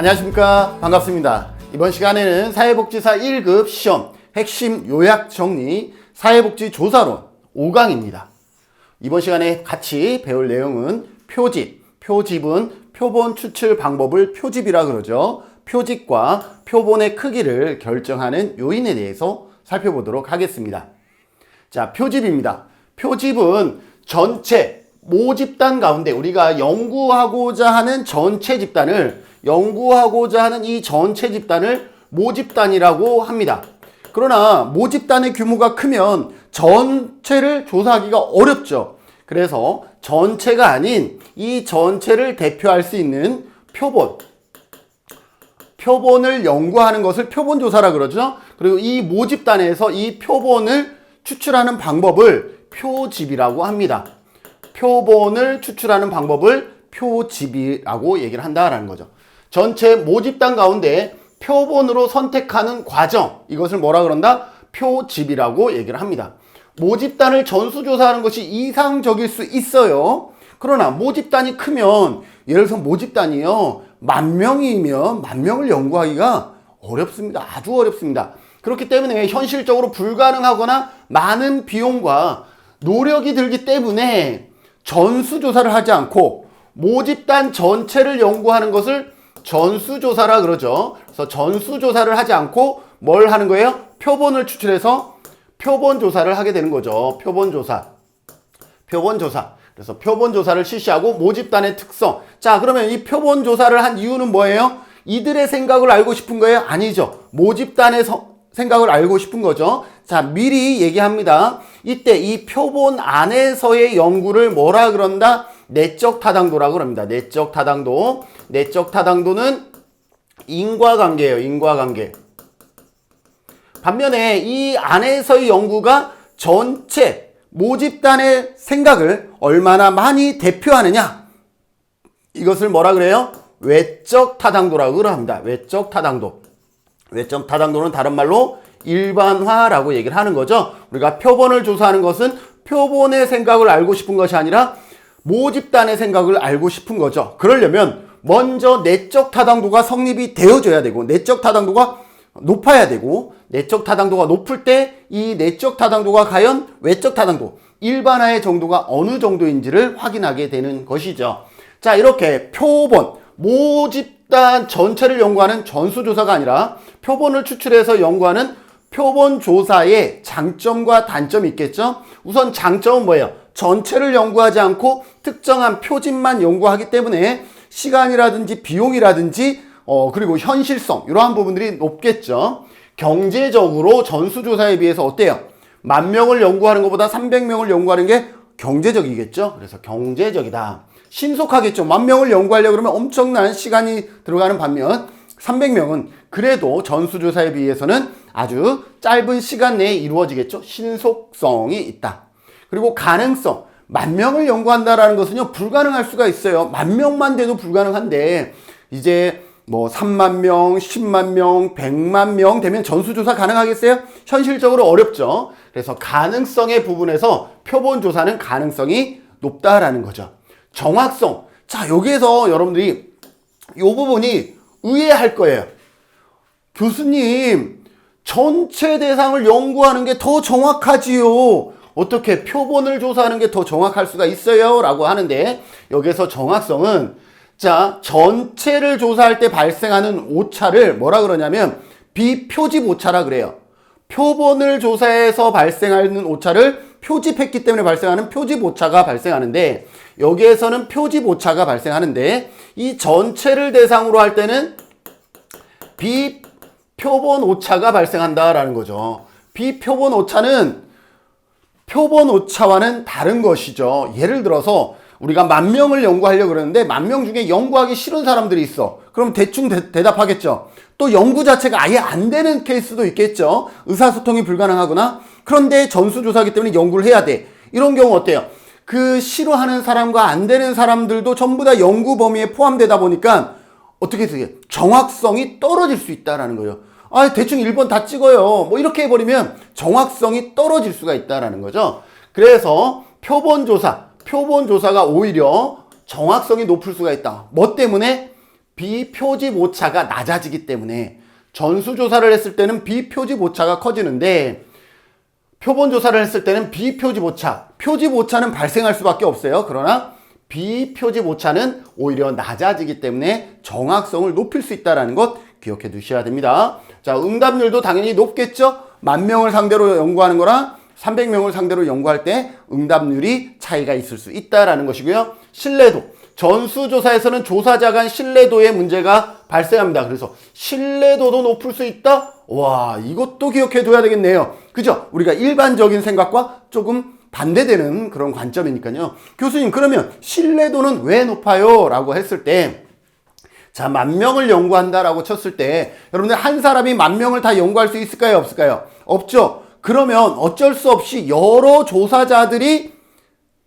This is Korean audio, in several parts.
안녕하십니까. 반갑습니다. 이번 시간에는 사회복지사 1급 시험 핵심 요약 정리 사회복지조사론 5강입니다. 이번 시간에 같이 배울 내용은 표집. 표집은 표본 추출 방법을 표집이라 그러죠. 표집과 표본의 크기를 결정하는 요인에 대해서 살펴보도록 하겠습니다. 자, 표집입니다. 표집은 전체 모집단 가운데 우리가 연구하고자 하는 전체 집단을 연구하고자 하는 이 전체 집단을 모집단이라고 합니다. 그러나 모집단의 규모가 크면 전체를 조사하기가 어렵죠. 그래서 전체가 아닌 이 전체를 대표할 수 있는 표본을 연구하는 것을 표본조사라 그러죠. 그리고 이 모집단에서 이 표본을 추출하는 방법을 표집이라고 합니다. 표본을 추출하는 방법을 표집이라고 얘기를 한다라는 거죠. 전체 모집단 가운데 표본으로 선택하는 과정, 이것을 뭐라 그런다? 표집이라고 얘기를 합니다. 모집단을 전수조사하는 것이 이상적일 수 있어요. 그러나 모집단이 크면, 예를 들어서 모집단이요, 10,000명이면 10,000명을 연구하기가 어렵습니다. 아주 어렵습니다. 그렇기 때문에 현실적으로 불가능하거나 많은 비용과 노력이 들기 때문에 전수조사를 하지 않고 모집단 전체를 연구하는 것을 전수조사라 그러죠. 그래서 전수조사를 하지 않고 뭘 하는 거예요? 표본을 추출해서 표본조사를 하게 되는 거죠. 표본조사. 그래서 표본조사를 실시하고 모집단의 특성. 자, 그러면 이 표본조사를 한 이유는 뭐예요? 이들의 생각을 알고 싶은 거예요? 아니죠. 모집단의 생각을 알고 싶은 거죠. 자, 미리 얘기합니다. 이때 이 표본 안에서의 연구를 뭐라 그런다? 내적 타당도라고 합니다. 내적 타당도. 내적 타당도는 인과관계예요. 인과관계. 반면에 이 안에서의 연구가 전체 모집단의 생각을 얼마나 많이 대표하느냐? 이것을 뭐라 그래요? 외적 타당도라고 합니다. 외적 타당도. 외적 타당도는 다른 말로 일반화라고 얘기를 하는 거죠. 우리가 표본을 조사하는 것은 표본의 생각을 알고 싶은 것이 아니라 모집단의 생각을 알고 싶은 거죠. 그러려면 먼저 내적 타당도가 성립이 되어줘야 되고, 내적 타당도가 높아야 되고, 내적 타당도가 높을 때 이 내적 타당도가 과연 외적 타당도, 일반화의 정도가 어느 정도인지를 확인하게 되는 것이죠. 자, 이렇게 표본, 모집단 전체를 연구하는 전수조사가 아니라 표본을 추출해서 연구하는 표본조사의 장점과 단점이 있겠죠. 우선 장점은 뭐예요? 전체를 연구하지 않고 특정한 표집만 연구하기 때문에 시간이라든지 비용이라든지 그리고 현실성, 이러한 부분들이 높겠죠. 경제적으로 전수조사에 비해서 어때요? 10,000명을 연구하는 것보다 300명을 연구하는 게 경제적이겠죠. 그래서 경제적이다. 신속하겠죠. 10,000명을 연구하려고 그러면 엄청난 시간이 들어가는 반면 300명은 그래도 전수조사에 비해서는 아주 짧은 시간 내에 이루어지겠죠. 신속성이 있다. 그리고 가능성. 10,000명을 연구한다라는 것은요, 불가능할 수가 있어요. 10,000명만 돼도 불가능한데, 이제 뭐 30,000명, 100,000명, 1,000,000명 되면 전수조사 가능하겠어요? 현실적으로 어렵죠. 그래서 가능성의 부분에서 표본조사는 가능성이 높다라는 거죠. 정확성. 자, 여기에서 여러분들이 이 부분이 의외할 거예요. 교수님, 전체 대상을 연구하는 게 더 정확하지요. 어떻게 표본을 조사하는 게 더 정확할 수가 있어요? 라고 하는데, 여기서 정확성은, 자, 전체를 조사할 때 발생하는 오차를 뭐라 그러냐면 비표집 오차라 그래요. 표본을 조사해서 발생하는 오차를 표집했기 때문에 발생하는 표집 오차가 발생하는데, 여기에서는 표집 오차가 발생하는데, 이 전체를 대상으로 할 때는 비표본 오차가 발생한다라는 거죠. 비표본 오차는 표본 오차와는 다른 것이죠. 예를 들어서 우리가 10,000명을 연구하려고 그러는데 10,000명 중에 연구하기 싫은 사람들이 있어. 그럼 대충 대답하겠죠. 또 연구 자체가 아예 안 되는 케이스도 있겠죠. 의사소통이 불가능하거나. 그런데 전수조사하기 때문에 연구를 해야 돼. 이런 경우 어때요? 그 싫어하는 사람과 안 되는 사람들도 전부 다 연구 범위에 포함되다 보니까 어떻게 돼요? 정확성이 떨어질 수 있다라는 거예요. 아, 대충 1번 다 찍어요. 뭐 이렇게 해버리면 정확성이 떨어질 수가 있다라는 거죠. 그래서 표본조사가 오히려 정확성이 높을 수가 있다. 뭐 때문에? 비표집 오차가 낮아지기 때문에 전수조사를 했을 때는 비표집 오차가 커지는데 표본 조사를 했을 때는 비표집 오차, 표집 오차는 발생할 수밖에 없어요. 그러나 비표집 오차는 오히려 낮아지기 때문에 정확성을 높일 수 있다는 것 기억해 두셔야 됩니다. 자, 응답률도 당연히 높겠죠. 10,000명을 상대로 연구하는 거랑 300명을 상대로 연구할 때 응답률이 차이가 있을 수 있다는 것이고요. 신뢰도, 전수조사에서는 조사자 간 신뢰도에 문제가 발생합니다. 그래서 신뢰도도 높을 수 있다? 와, 이것도 기억해 둬야 되겠네요. 그죠? 우리가 일반적인 생각과 조금 반대되는 그런 관점이니까요. 교수님, 그러면 신뢰도는 왜 높아요? 라고 했을 때, 자, 10,000명을 연구한다라고 쳤을 때, 여러분들 한 사람이 10,000명을 다 연구할 수 있을까요? 없을까요? 없죠. 그러면 어쩔 수 없이 여러 조사자들이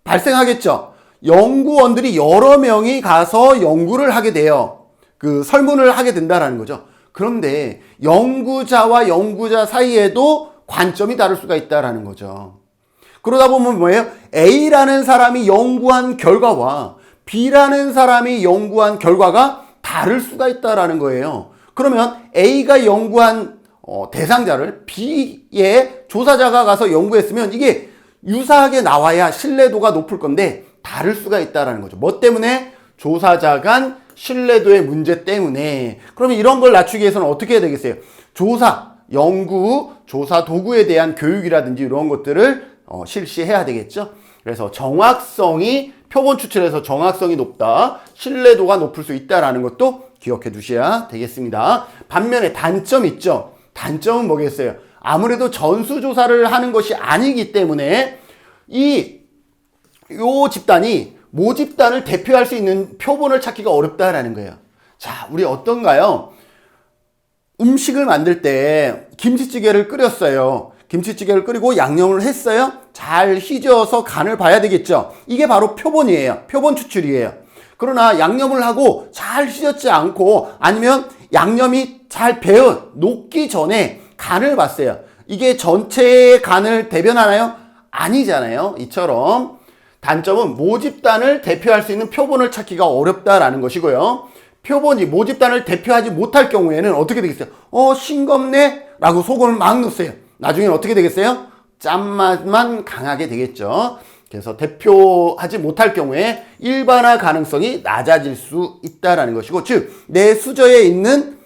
발생하겠죠. 연구원들이 여러 명이 가서 연구를 하게 돼요. 그 설문을 하게 된다라는 거죠. 그런데 연구자와 연구자 사이에도 관점이 다를 수가 있다라는 거죠. 그러다 보면 뭐예요? A라는 사람이 연구한 결과와 B라는 사람이 연구한 결과가 다를 수가 있다라는 거예요. 그러면 A가 연구한 대상자를 B의 조사자가 가서 연구했으면 이게 유사하게 나와야 신뢰도가 높을 건데 다를 수가 있다라는 거죠. 뭐 때문에? 조사자 간 신뢰도의 문제 때문에. 그러면 이런 걸 낮추기 위해서는 어떻게 해야 되겠어요? 조사, 연구, 조사 도구에 대한 교육이라든지 이런 것들을 실시해야 되겠죠. 그래서 정확성이, 표본 추출에서 정확성이 높다, 신뢰도가 높을 수 있다는 것도 기억해 두셔야 되겠습니다. 반면에 단점이 있죠. 단점은 뭐겠어요? 아무래도 전수조사를 하는 것이 아니기 때문에 요 집단이 모집단을 대표할 수 있는 표본을 찾기가 어렵다라는 거예요. 자, 우리 어떤가요? 음식을 만들 때 김치찌개를 끓였어요. 김치찌개를 끓이고 양념을 했어요. 잘 휘저어서 간을 봐야 되겠죠. 이게 바로 표본이에요. 표본 추출이에요. 그러나 양념을 하고 잘 휘젓지 않고 아니면 양념이 잘 녹기 전에 간을 봤어요. 이게 전체의 간을 대변하나요? 아니잖아요. 이처럼 단점은 모집단을 대표할 수 있는 표본을 찾기가 어렵다라는 것이고요. 표본이 모집단을 대표하지 못할 경우에는 어떻게 되겠어요? 싱겁네? 라고 소금을 막 넣었어요. 나중에는 어떻게 되겠어요? 짠맛만 강하게 되겠죠. 그래서 대표하지 못할 경우에 일반화 가능성이 낮아질 수 있다라는 것이고, 즉, 내 수저에 있는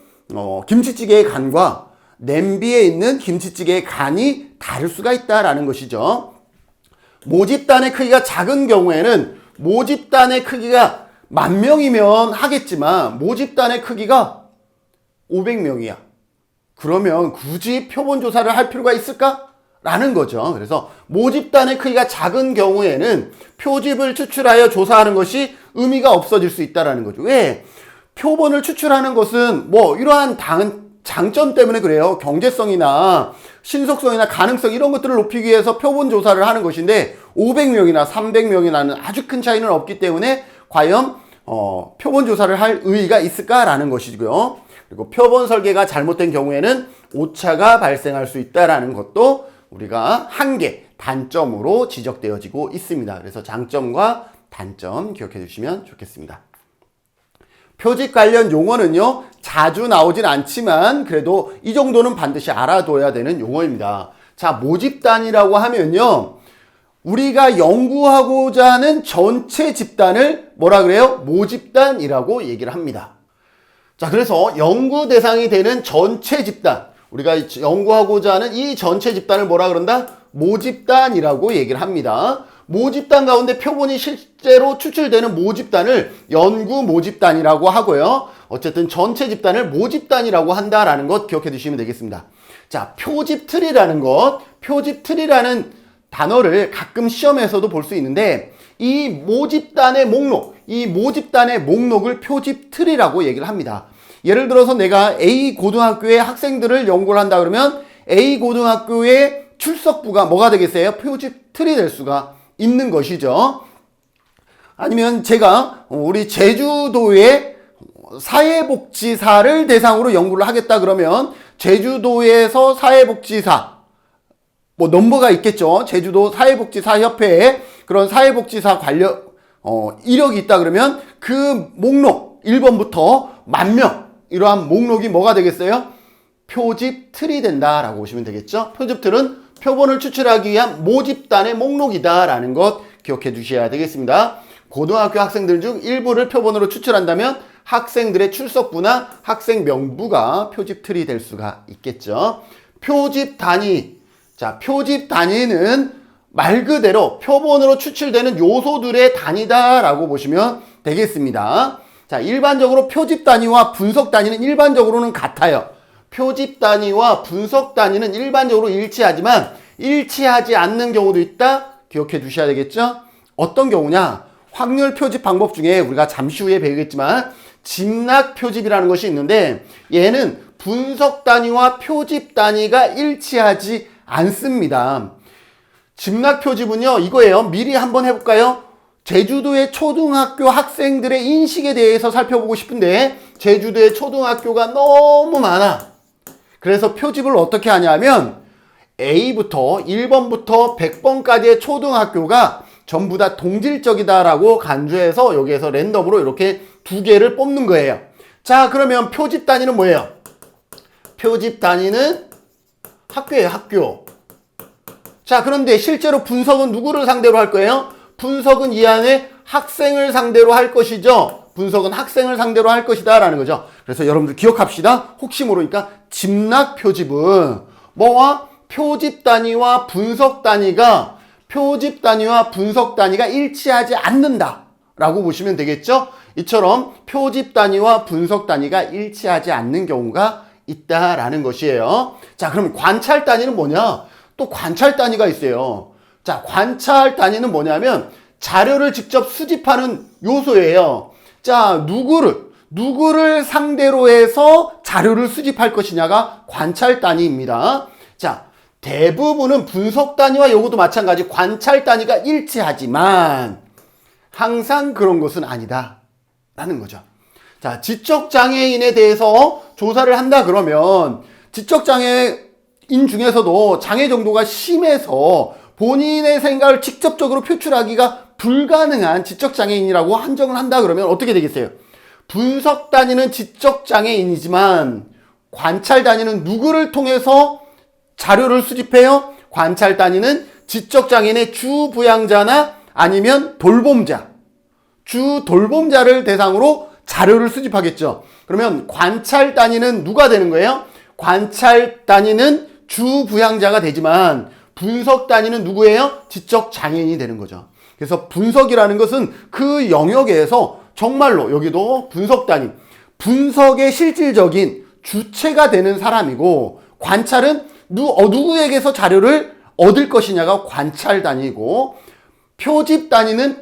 김치찌개의 간과 냄비에 있는 김치찌개의 간이 다를 수가 있다라는 것이죠. 모집단의 크기가 작은 경우에는 모집단의 크기가 10,000명이면 하겠지만 모집단의 크기가 500명이야. 그러면 굳이 표본 조사를 할 필요가 있을까? 라는 거죠. 그래서 모집단의 크기가 작은 경우에는 표집을 추출하여 조사하는 것이 의미가 없어질 수 있다는 거죠. 왜? 표본을 추출하는 것은 뭐 이러한 장점 때문에 그래요. 경제성이나 신속성이나 가능성 이런 것들을 높이기 위해서 표본 조사를 하는 것인데 500명이나 300명이라는 아주 큰 차이는 없기 때문에 과연 표본 조사를 할 의의가 있을까라는 것이고요. 그리고 표본 설계가 잘못된 경우에는 오차가 발생할 수 있다는 것도 우리가 한계, 단점으로 지적되어지고 있습니다. 그래서 장점과 단점 기억해 주시면 좋겠습니다. 표집 관련 용어는요, 자주 나오진 않지만 그래도 이 정도는 반드시 알아둬야 되는 용어입니다. 자, 모집단이라고 하면요, 우리가 연구하고자 하는 전체 집단을 뭐라 그래요? 모집단이라고 얘기를 합니다. 자, 그래서 연구 대상이 되는 전체 집단, 우리가 연구하고자 하는 이 전체 집단을 뭐라 그런다? 모집단이라고 얘기를 합니다. 모집단 가운데 표본이 실제로 추출되는 모집단을 연구 모집단이라고 하고요. 어쨌든 전체 집단을 모집단이라고 한다라는 것 기억해 두시면 되겠습니다. 자, 표집틀이라는 것, 표집틀이라는 단어를 가끔 시험에서도 볼 수 있는데 이 모집단의 목록, 이 모집단의 목록을 표집틀이라고 얘기를 합니다. 예를 들어서 내가 A 고등학교의 학생들을 연구를 한다 그러면 A 고등학교의 출석부가 뭐가 되겠어요? 표집틀이 될 수가 있는 것이죠. 아니면 제가 우리 제주도의 사회복지사를 대상으로 연구를 하겠다 그러면 제주도에서 사회복지사 뭐 넘버가 있겠죠. 제주도 사회복지사 협회에 그런 사회복지사 관련 이력이 있다 그러면 그 목록, 1번부터 10,000명 이러한 목록이 뭐가 되겠어요? 표집 틀이 된다라고 보시면 되겠죠. 표집 틀은 표본을 추출하기 위한 모집단의 목록이다라는 것 기억해 두셔야 되겠습니다. 고등학교 학생들 중 일부를 표본으로 추출한다면 학생들의 출석부나 학생 명부가 표집 틀이 될 수가 있겠죠. 표집 단위. 자, 표집 단위는 말 그대로 표본으로 추출되는 요소들의 단위다라고 보시면 되겠습니다. 자, 일반적으로 표집 단위와 분석 단위는 일반적으로는 같아요. 표집 단위와 분석 단위는 일반적으로 일치하지만 일치하지 않는 경우도 있다. 기억해 두셔야 되겠죠? 어떤 경우냐? 확률 표집 방법 중에 우리가 잠시 후에 배우겠지만 집락 표집이라는 것이 있는데 얘는 분석 단위와 표집 단위가 일치하지 않습니다. 집락 표집은요, 이거예요. 미리 한번 해볼까요? 제주도의 초등학교 학생들의 인식에 대해서 살펴보고 싶은데 제주도의 초등학교가 너무 많아. 그래서 표집을 어떻게 하냐면 A부터 1번부터 100번까지의 초등학교가 전부 다 동질적이다라고 간주해서 여기에서 랜덤으로 이렇게 두 개를 뽑는 거예요. 자, 그러면 표집 단위는 뭐예요? 표집 단위는 학교예요, 학교. 자, 그런데 실제로 분석은 누구를 상대로 할 거예요? 분석은 이 안에 학생을 상대로 할 것이죠. 분석은 학생을 상대로 할 것이다 라는 거죠. 그래서 여러분들 기억합시다. 혹시 모르니까 집락 표집은 뭐와? 표집 단위와 분석 단위가 일치하지 않는다 라고 보시면 되겠죠. 이처럼 표집 단위와 분석 단위가 일치하지 않는 경우가 있다라는 것이에요. 자, 그럼 관찰 단위는 뭐냐? 또 관찰 단위가 있어요. 자, 관찰 단위는 뭐냐면 자료를 직접 수집하는 요소예요. 자, 누구를 상대로 해서 자료를 수집할 것이냐가 관찰 단위입니다. 자, 대부분은 분석 단위와 요것도 마찬가지 관찰 단위가 일치하지만 항상 그런 것은 아니다 라는 거죠. 자, 지적장애인에 대해서 조사를 한다 그러면 지적장애인 중에서도 장애 정도가 심해서 본인의 생각을 직접적으로 표출하기가 불가능한 지적장애인이라고 한정을 한다 그러면 어떻게 되겠어요? 분석 단위는 지적장애인이지만 관찰 단위는 누구를 통해서 자료를 수집해요? 관찰 단위는 지적장애인의 주부양자나 아니면 돌봄자를 대상으로 자료를 수집하겠죠. 그러면 관찰 단위는 누가 되는 거예요? 관찰 단위는 주부양자가 되지만 분석 단위는 누구예요? 지적장애인이 되는 거죠. 그래서 분석이라는 것은 그 영역에서 정말로 여기도 분석 단위, 분석의 실질적인 주체가 되는 사람이고 관찰은 누구에게서 자료를 얻을 것이냐가 관찰 단위고 표집 단위는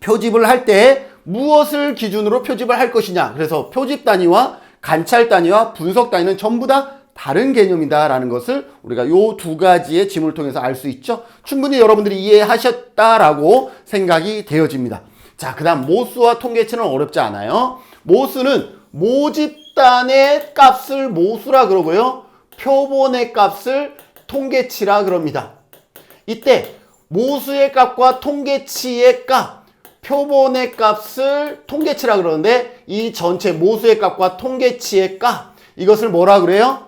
표집을 할 때 무엇을 기준으로 표집을 할 것이냐. 그래서 표집 단위와 관찰 단위와 분석 단위는 전부 다 다른 개념이다라는 것을 우리가 요 두 가지의 지문을 통해서 알 수 있죠. 충분히 여러분들이 이해하셨다라고 생각이 되어집니다. 자, 그 다음 모수와 통계치는 어렵지 않아요. 모수는 모집단의 값을 모수라 그러고요. 표본의 값을 통계치라 그럽니다. 이때 모수의 값과 통계치의 값, 표본의 값을 통계치라 그러는데 이 전체 모수의 값과 통계치의 값, 이것을 뭐라 그래요?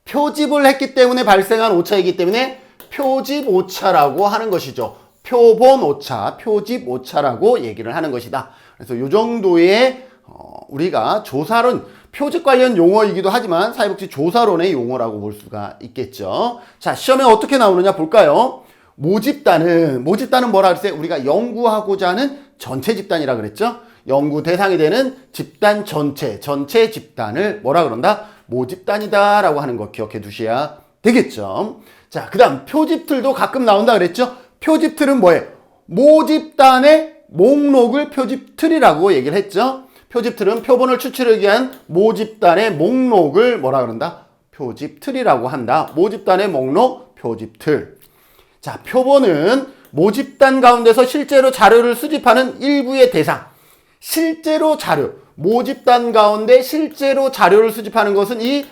표집을 했기 때문에 발생한 오차이기 때문에 표집 오차라고 하는 것이죠. 표본 오차, 표집 오차라고 얘기를 하는 것이다. 그래서 이 정도의 우리가 조사론, 표집 관련 용어이기도 하지만 사회복지 조사론의 용어라고 볼 수가 있겠죠. 자, 시험에 어떻게 나오느냐 볼까요? 모집단은 뭐라 그랬어요? 우리가 연구하고자 하는 전체 집단이라 그랬죠. 연구 대상이 되는 집단 전체 집단을 뭐라 그런다? 모집단이다 라고 하는 거 기억해 두셔야 되겠죠. 자, 그 다음 표집틀도 가끔 나온다 그랬죠. 표집틀은 뭐예요? 모집단의 목록을 표집틀이라고 얘기를 했죠. 표집틀은 표본을 추출하기 위한 모집단의 목록을 뭐라 그런다? 표집틀이라고 한다. 모집단의 목록, 표집틀. 자, 표본은 모집단 가운데서 실제로 자료를 수집하는 일부의 대상. 실제로 자료, 모집단 가운데 실제로 자료를 수집하는 것은 이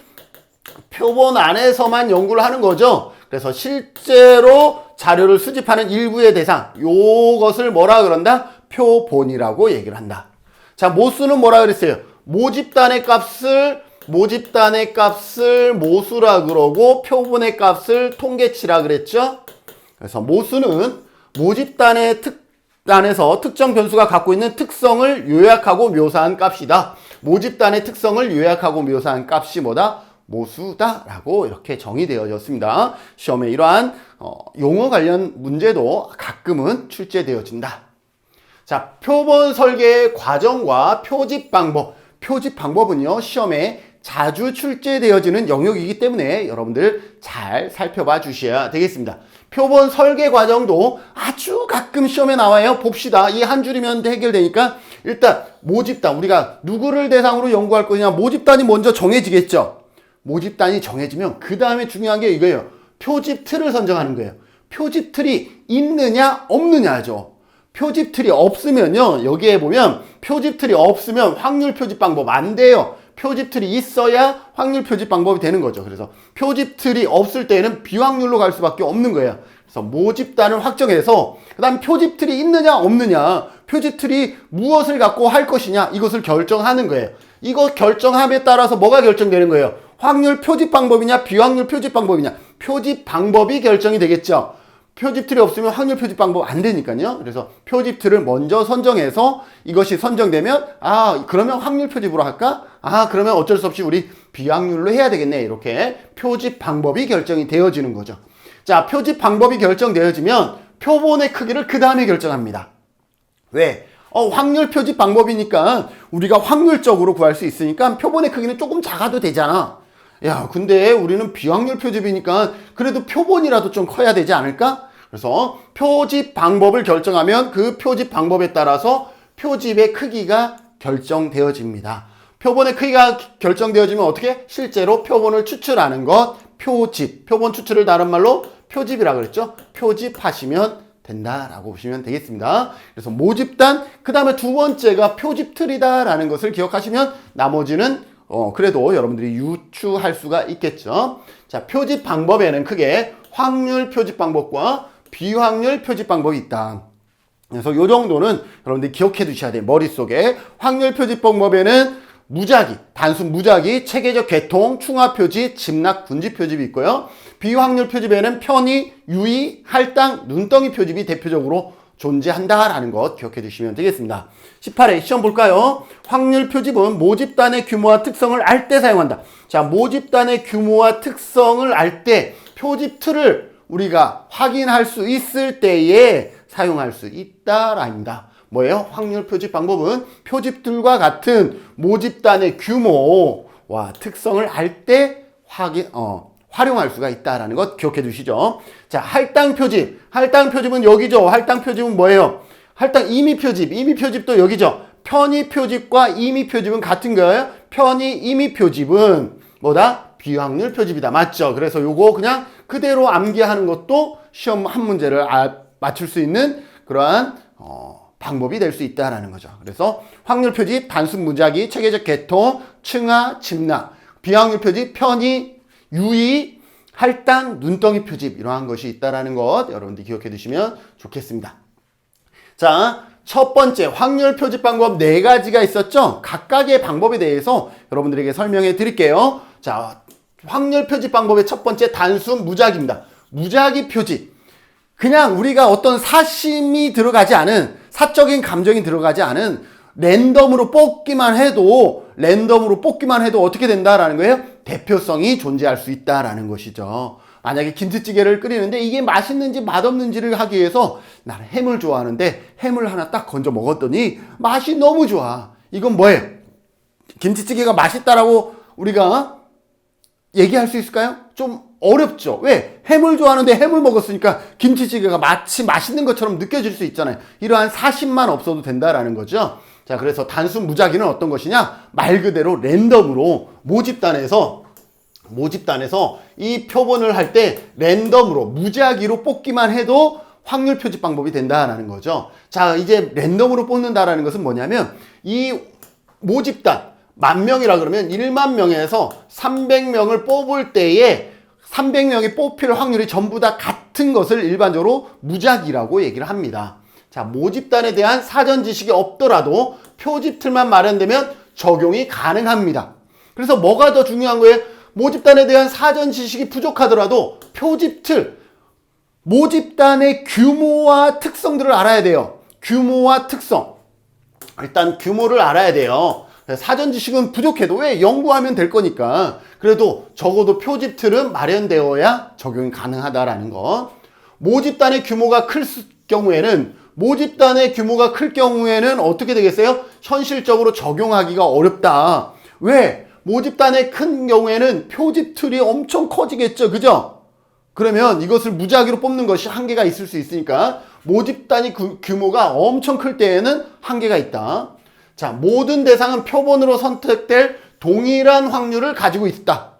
표본 안에서만 연구를 하는 거죠. 그래서 실제로 자료를 수집하는 일부의 대상, 요것을 뭐라 그런다? 표본이라고 얘기를 한다. 자, 모수는 뭐라 그랬어요? 모집단의 값을 모수라 그러고 표본의 값을 통계치라 그랬죠? 그래서 모수는 모집단의 단에서 특정 변수가 갖고 있는 특성을 요약하고 묘사한 값이다. 모집단의 특성을 요약하고 묘사한 값이 뭐다? 모수다라고 이렇게 정의되어졌습니다. 시험에 이러한 용어 관련 문제도 가끔은 출제되어진다. 자, 표본 설계의 과정과 표집 방법. 표집 방법은요, 시험에 자주 출제되어지는 영역이기 때문에 여러분들 잘 살펴봐 주셔야 되겠습니다. 표본 설계 과정도 아주 가끔 시험에 나와요. 봅시다. 이 한 줄이면 해결되니까 일단 모집단, 우리가 누구를 대상으로 연구할 거냐, 모집단이 먼저 정해지겠죠. 모집단이 정해지면 그 다음에 중요한 게 이거예요. 표집 틀을 선정하는 거예요. 표집 틀이 있느냐 없느냐죠. 표집 틀이 없으면요, 여기에 보면 표집 틀이 없으면 확률 표집 방법 안 돼요. 표집 틀이 있어야 확률 표집 방법이 되는 거죠. 그래서 표집 틀이 없을 때는 비확률로 갈 수밖에 없는 거예요. 그래서 모집단을 확정해서 그 다음 표집 틀이 있느냐 없느냐, 표집 틀이 무엇을 갖고 할 것이냐, 이것을 결정하는 거예요. 이거 결정함에 따라서 뭐가 결정되는 거예요? 확률 표집 방법이냐 비확률 표집 방법이냐. 표집 방법이 결정이 되겠죠. 표집 틀이 없으면 확률 표집 방법 안 되니까요. 그래서 표집 틀을 먼저 선정해서 이것이 선정되면 그러면 확률 표집으로 할까? 그러면 어쩔 수 없이 우리 비확률로 해야 되겠네. 이렇게 표집 방법이 결정이 되어지는 거죠. 자, 표집 방법이 결정되어지면 표본의 크기를 그 다음에 결정합니다. 왜? 확률 표집 방법이니까 우리가 확률적으로 구할 수 있으니까 표본의 크기는 조금 작아도 되잖아. 야, 근데 우리는 비확률 표집이니까 그래도 표본이라도 좀 커야 되지 않을까? 그래서 표집 방법을 결정하면 그 표집 방법에 따라서 표집의 크기가 결정되어집니다. 표본의 크기가 결정되어지면 어떻게? 실제로 표본을 추출하는 것, 표집. 표본 추출을 다른 말로 표집이라고 그랬죠? 표집하시면 된다라고 보시면 되겠습니다. 그래서 모집단, 그 다음에 두 번째가 표집 틀이다라는 것을 기억하시면 나머지는 그래도 여러분들이 유추할 수가 있겠죠. 자, 표집 방법에는 크게 확률 표집 방법과 비확률 표집 방법이 있다. 그래서 요 정도는 여러분들이 기억해 두셔야 돼요. 머릿속에. 확률 표집 방법에는 무작위, 단순 무작위, 체계적 계통, 충화 표집, 집락, 군집 표집이 있고요. 비확률 표집에는 편의, 유의, 할당, 눈덩이 표집이 대표적으로 존재한다라는 것 기억해 두시면 되겠습니다. 18회 시험 볼까요? 확률 표집은 모집단의 규모와 특성을 알 때 사용한다. 자, 모집단의 규모와 특성을 알 때 표집 틀을 우리가 확인할 수 있을 때에 사용할 수 있다랍니다. 뭐예요? 확률 표집 방법은 표집들과 같은 모집단의 규모와 특성을 알 때 활용할 수가 있다라는 것 기억해 두시죠. 자, 할당 표집. 할당 표집은 여기죠. 할당 표집은 뭐예요? 할당 임의 표집. 임의 표집도 여기죠. 편의 표집과 임의 표집은 같은 거예요. 편의 임의 표집은 뭐다? 비확률 표집이다. 맞죠? 그래서 요거 그냥 그대로 암기하는 것도 시험 한 문제를 맞출 수 있는 그러한 방법이 될 수 있다라는 거죠. 그래서 확률 표집, 단순 무작위, 체계적 계통, 층하, 집락. 비확률 표집, 편의, 유의, 할당, 눈덩이 표집, 이러한 것이 있다라는 것 여러분들 기억해 두시면 좋겠습니다. 자, 첫 번째 확률 표집 방법 4가지가 있었죠. 각각의 방법에 대해서 여러분들에게 설명해 드릴게요. 자, 확률 표집 방법의 첫 번째 단순 무작위입니다. 무작위 표집. 그냥 우리가 어떤 사심이 들어가지 않은, 사적인 감정이 들어가지 않은 랜덤으로 뽑기만 해도 어떻게 된다라는 거예요? 대표성이 존재할 수 있다라는 것이죠. 만약에 김치찌개를 끓이는데 이게 맛있는지 맛없는지를 하기 위해서 나는 햄을 좋아하는데 햄을 하나 딱 건져 먹었더니 맛이 너무 좋아. 이건 뭐예요? 김치찌개가 맛있다라고 우리가 얘기할 수 있을까요? 좀 어렵죠. 왜? 햄을 좋아하는데 햄을 먹었으니까 김치찌개가 마치 맛있는 것처럼 느껴질 수 있잖아요. 이러한 사심만 없어도 된다라는 거죠. 자, 그래서 단순 무작위는 어떤 것이냐? 말 그대로 랜덤으로 모집단에서 이 표본을 할 때 랜덤으로 무작위로 뽑기만 해도 확률 표집 방법이 된다라는 거죠. 자, 이제 랜덤으로 뽑는다라는 것은 뭐냐면 이 모집단 10,000명이라 그러면 1만 명에서 300명을 뽑을 때에 300명이 뽑힐 확률이 전부 다 같은 것을 일반적으로 무작위라고 얘기를 합니다. 자, 모집단에 대한 사전 지식이 없더라도 표집틀만 마련되면 적용이 가능합니다. 그래서 뭐가 더 중요한 거예요? 모집단에 대한 사전 지식이 부족하더라도 표집틀, 모집단의 규모와 특성들을 알아야 돼요. 규모와 특성. 일단 규모를 알아야 돼요. 사전 지식은 부족해도 왜 연구하면 될 거니까. 그래도 적어도 표집틀은 마련되어야 적용이 가능하다라는 거. 모집단의 규모가 클 경우에는 어떻게 되겠어요? 현실적으로 적용하기가 어렵다. 왜? 모집단의 큰 경우에는 표집틀이 엄청 커지겠죠. 그죠? 그러면 이것을 무작위로 뽑는 것이 한계가 있을 수 있으니까 모집단이 규모가 엄청 클 때에는 한계가 있다. 자, 모든 대상은 표본으로 선택될 동일한 확률을 가지고 있다.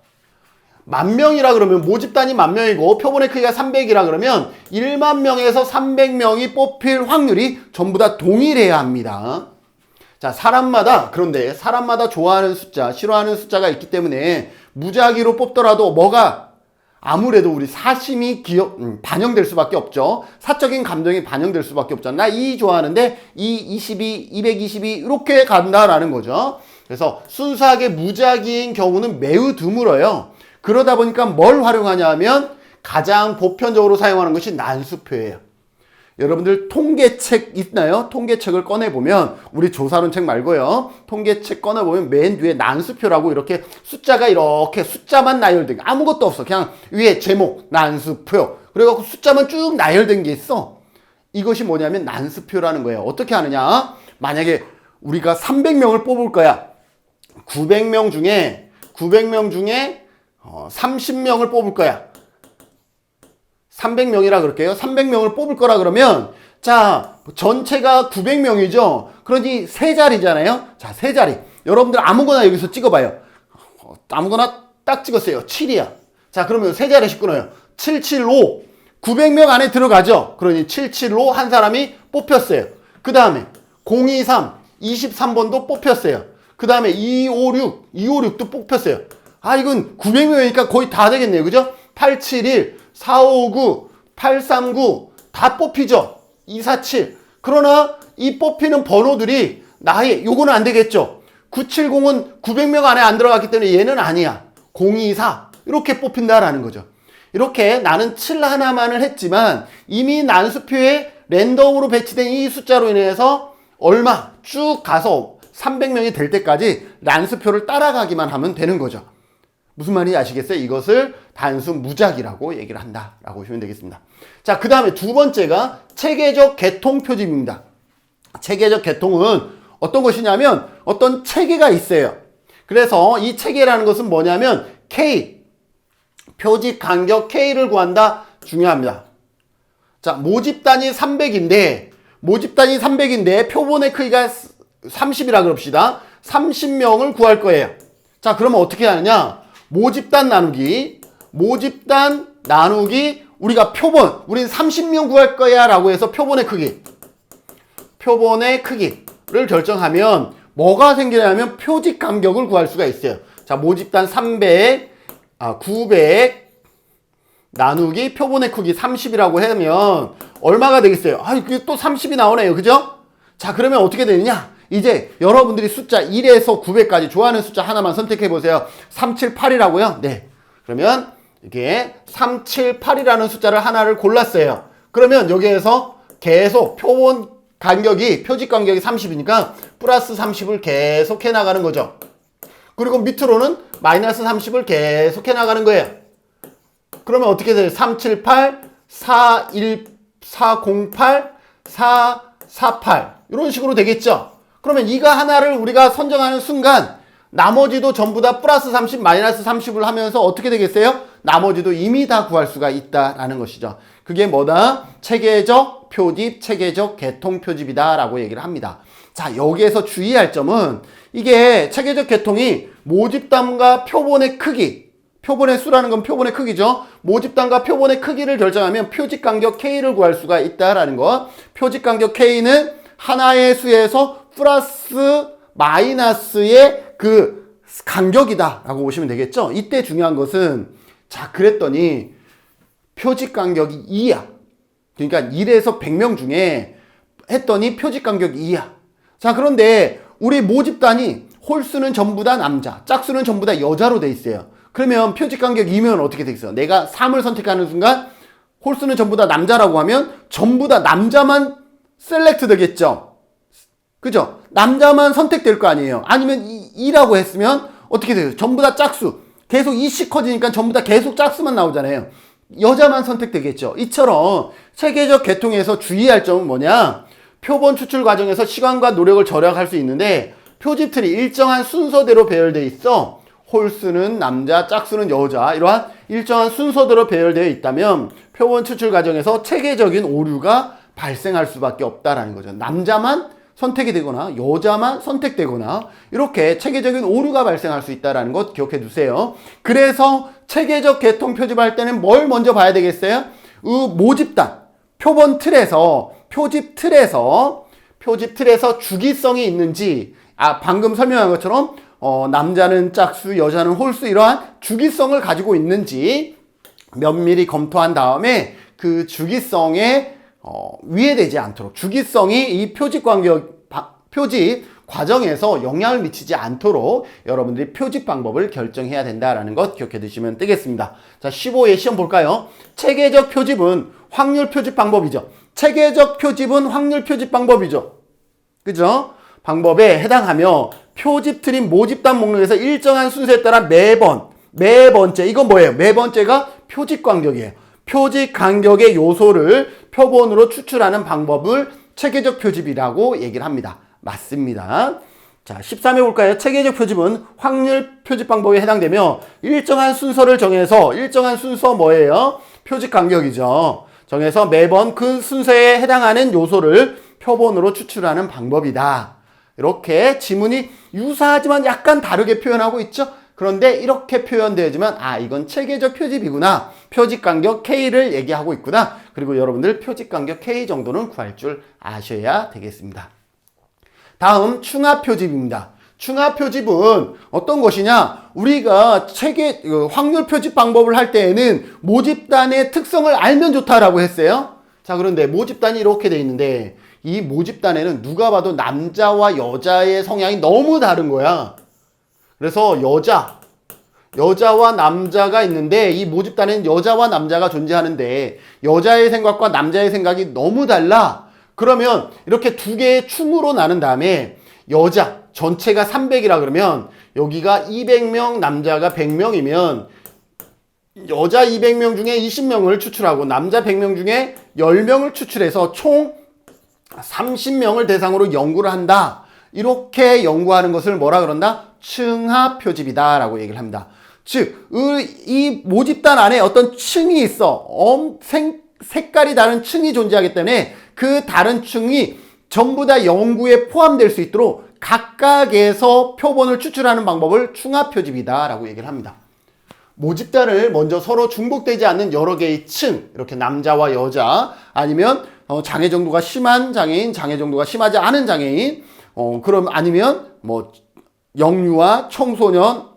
10,000명이라 그러면 모집단이 10,000명이고 표본의 크기가 300이라 그러면 10,000명에서 300명이 뽑힐 확률이 전부 다 동일해야 합니다. 자, 그런데 사람마다 좋아하는 숫자, 싫어하는 숫자가 있기 때문에 무작위로 뽑더라도 아무래도 우리 사심이 반영될 수밖에 없죠. 사적인 감정이 반영될 수밖에 없잖아. 나 이 좋아하는데 22, 222 이렇게 간다라는 거죠. 그래서 순수하게 무작위인 경우는 매우 드물어요. 그러다 보니까 뭘 활용하냐 하면 가장 보편적으로 사용하는 것이 난수표예요. 여러분들 통계책 있나요? 통계책을 꺼내보면 우리 조사론 책 말고요. 통계책 꺼내보면 맨 뒤에 난수표라고 이렇게 숫자만 나열된 게 아무것도 없어. 그냥 위에 제목 난수표 그래갖고 숫자만 쭉 나열된 게 있어. 이것이 뭐냐면 난수표라는 거예요. 어떻게 하느냐? 만약에 우리가 300명을 뽑을 거야. 900명 중에 30명을 뽑을 거야. 300명이라 그럴게요. 300명을 뽑을 거라 그러면 자, 전체가 900명이죠. 그러니 세 자리잖아요. 자, 세 자리. 여러분들 아무거나 여기서 찍어봐요. 아무거나 딱 찍었어요. 7이야. 자, 그러면 세 자리씩 끊어요. 775. 900명 안에 들어가죠. 그러니 775 한 사람이 뽑혔어요. 그 다음에 023, 23번도 뽑혔어요. 그 다음에 256, 256도 뽑혔어요. 아, 이건 900명이니까 거의 다 되겠네요. 그죠? 871, 459, 839 다 뽑히죠. 247. 그러나 이 뽑히는 번호들이 요거는 안 되겠죠. 970은 900명 안에 안 들어갔기 때문에 얘는 아니야. 024 이렇게 뽑힌다라는 거죠. 이렇게 나는 7 하나만을 했지만 이미 난수표에 랜덤으로 배치된 이 숫자로 인해서 쭉 가서 300명이 될 때까지 난수표를 따라가기만 하면 되는 거죠. 무슨 말인지 아시겠어요? 이것을 단순 무작위라고 얘기를 한다라고 보시면 되겠습니다. 자, 그 다음에 두 번째가 체계적 개통 표집입니다. 체계적 개통은 어떤 것이냐면 어떤 체계가 있어요. 그래서 이 체계라는 것은 뭐냐면 K, 표집 간격 K를 구한다. 중요합니다. 자, 모집단이 300인데 표본의 크기가 30이라 그럽시다. 30명을 구할 거예요. 자, 그러면 어떻게 하느냐? 모집단 나누기 우리가 우린 30명 구할 거야 라고 해서 표본의 크기를 결정하면 뭐가 생기냐면 표집 간격을 구할 수가 있어요. 자, 모집단 900 나누기 표본의 크기 30이라고 하면 얼마가 되겠어요? 그게 또 30이 나오네요. 그죠? 자, 그러면 어떻게 되느냐? 이제 여러분들이 숫자 1에서 900까지 좋아하는 숫자 하나만 선택해 보세요. 378이라고요? 네. 그러면 이게 378이라는 숫자를 하나를 골랐어요. 그러면 여기에서 계속 표집 간격이 30이니까 플러스 30을 계속 해 나가는 거죠. 그리고 밑으로는 마이너스 30을 계속 해 나가는 거예요. 그러면 어떻게 돼요? 378, 408, 448 이런 식으로 되겠죠. 그러면 이거 하나를 우리가 선정하는 순간 나머지도 전부 다 플러스 30, 마이너스 30을 하면서 어떻게 되겠어요? 나머지도 이미 다 구할 수가 있다라는 것이죠. 그게 뭐다? 체계적 표집, 체계적 개통 표집이다 라고 얘기를 합니다. 자, 여기에서 주의할 점은 이게 체계적 개통이 모집단과 표본의 크기, 표본의 수라는 건 표본의 크기죠. 모집단과 표본의 크기를 결정하면 표집 간격 K를 구할 수가 있다라는 거. 표집 간격 K는 하나의 수에서 플러스 마이너스의 그 간격이다 라고 보시면 되겠죠. 이때 중요한 것은 자, 그랬더니 표집 간격이 2야. 그러니까 1에서 100명 중에 했더니 표집 간격 2야. 자, 그런데 우리 모집단이 홀수는 전부 다 남자, 짝수는 전부 다 여자로 돼 있어요. 그러면 표집 간격 2면 어떻게 돼 있어? 내가 3을 선택하는 순간 홀수는 전부 다 남자라고 하면 전부 다 남자만 셀렉트 되겠죠? 그죠? 남자만 선택될 거 아니에요. 아니면 2라고 했으면 어떻게 돼요? 전부 다 짝수. 계속 2씩 커지니까 전부 다 계속 짝수만 나오잖아요. 여자만 선택되겠죠. 이처럼 체계적 계통에서 주의할 점은 뭐냐? 표본 추출 과정에서 시간과 노력을 절약할 수 있는데 표집틀이 일정한 순서대로 배열되어 있어. 홀수는 남자, 짝수는 여자, 이러한 일정한 순서대로 배열되어 있다면 표본 추출 과정에서 체계적인 오류가 발생할 수밖에 없다라는 거죠. 남자만 선택이 되거나 여자만 선택되거나 이렇게 체계적인 오류가 발생할 수 있다는 것 기억해 두세요. 그래서 체계적 계통 표집할 때는 뭘 먼저 봐야 되겠어요? 모집단, 표본 틀에서 표집 틀에서 주기성이 있는지, 방금 설명한 것처럼 남자는 짝수, 여자는 홀수, 이러한 주기성을 가지고 있는지 면밀히 검토한 다음에 그 주기성에 위해되지 않도록, 주기성이 이 표집 과정에서 영향을 미치지 않도록 여러분들이 표집 방법을 결정해야 된다라는 것 기억해 두시면 되겠습니다. 자, 15회 시험 볼까요? 체계적 표집은 확률 표집 방법이죠. 체계적 표집은 확률 표집 방법이죠. 그죠? 방법에 해당하며 표집 틀인 모집단 목록에서 일정한 순서에 따라 매번째, 이건 뭐예요? 매번째가 표집 간격이에요. 표집 간격의 요소를 표본으로 추출하는 방법을 체계적 표집이라고 얘기를 합니다. 맞습니다. 자, 13회 볼까요? 체계적 표집은 확률 표집 방법에 해당되며 일정한 순서를 정해서, 일정한 순서 뭐예요? 표집 간격이죠. 정해서 매번 그 순서에 해당하는 요소를 표본으로 추출하는 방법이다. 이렇게 지문이 유사하지만 약간 다르게 표현하고 있죠. 그런데 이렇게 표현되어지만 이건 체계적 표집이구나. 표집 간격 K를 얘기하고 있구나. 그리고 여러분들 표집 간격 K 정도는 구할 줄 아셔야 되겠습니다. 다음 충합 표집입니다. 충합 표집은 어떤 것이냐? 우리가 확률 표집 방법을 할 때에는 모집단의 특성을 알면 좋다라고 했어요. 자, 그런데 모집단이 이렇게 돼 있는데 이 모집단에는 누가 봐도 남자와 여자의 성향이 너무 다른 거야. 그래서 여자와 남자가 있는데 이 모집단에는 여자와 남자가 존재하는데 여자의 생각과 남자의 생각이 너무 달라. 그러면 이렇게 두 개의 충으로 나눈 다음에 여자 전체가 300이라 그러면 여기가 200명, 남자가 100명이면 여자 200명 중에 20명을 추출하고 남자 100명 중에 10명을 추출해서 총 30명을 대상으로 연구를 한다. 이렇게 연구하는 것을 뭐라 그런다? 층합 표집이다 라고 얘기를 합니다. 즉, 이 모집단 안에 어떤 층이 있어. 색깔이 다른 층이 존재하기 때문에 그 다른 층이 전부 다 연구에 포함될 수 있도록 각각에서 표본을 추출하는 방법을 충합 표집이다 라고 얘기를 합니다. 모집단을 먼저 서로 중복되지 않는 여러 개의 층, 이렇게 남자와 여자, 아니면 장애 정도가 심한 장애인, 장애 정도가 심하지 않은 장애인, 그럼 아니면 뭐 영유아, 청소년,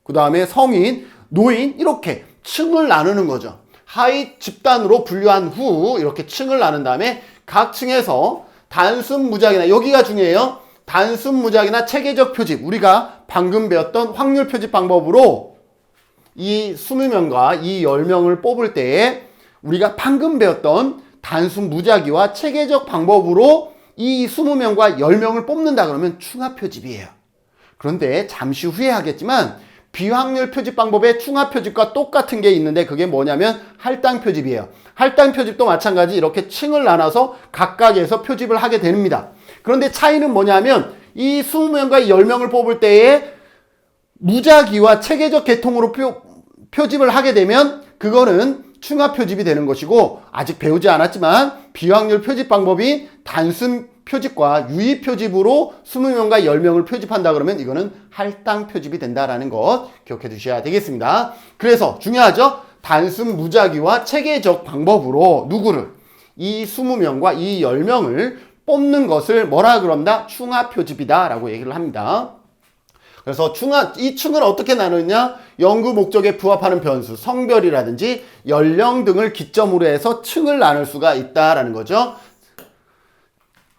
그 다음에 성인, 노인, 이렇게 층을 나누는 거죠. 하위 집단으로 분류한 후 이렇게 층을 나눈 다음에 각 층에서 단순 무작위나, 여기가 중요해요. 단순 무작위나 체계적 표집, 우리가 방금 배웠던 확률 표집 방법으로 이 20명과 이 10명을 뽑을 때에 우리가 방금 배웠던 단순 무작위와 체계적 방법으로 이 20명과 10명을 뽑는다 그러면 충합 표집이에요. 그런데 잠시 후에 하겠지만 비확률 표집 방법의 충합 표집과 똑같은 게 있는데 그게 뭐냐면 할당 표집이에요. 할당 표집도 마찬가지 이렇게 층을 나눠서 각각에서 표집을 하게 됩니다. 그런데 차이는 뭐냐면 이 20명과 10명을 뽑을 때에 무작위와 체계적 계통으로 표집을 하게 되면 그거는 충합 표집이 되는 것이고, 아직 배우지 않았지만 비확률 표집 방법이 단순 표집과 유의 표집으로 20명과 10명을 표집한다 그러면 이거는 할당 표집이 된다라는 것 기억해 두셔야 되겠습니다. 그래서 중요하죠? 단순 무작위와 체계적 방법으로 누구를? 이 20명과 이 10명을 뽑는 것을 뭐라 그런다? 충합 표집이다 라고 얘기를 합니다. 그래서 이 층을 어떻게 나누냐? 연구 목적에 부합하는 변수, 성별이라든지 연령 등을 기점으로 해서 층을 나눌 수가 있다라는 거죠.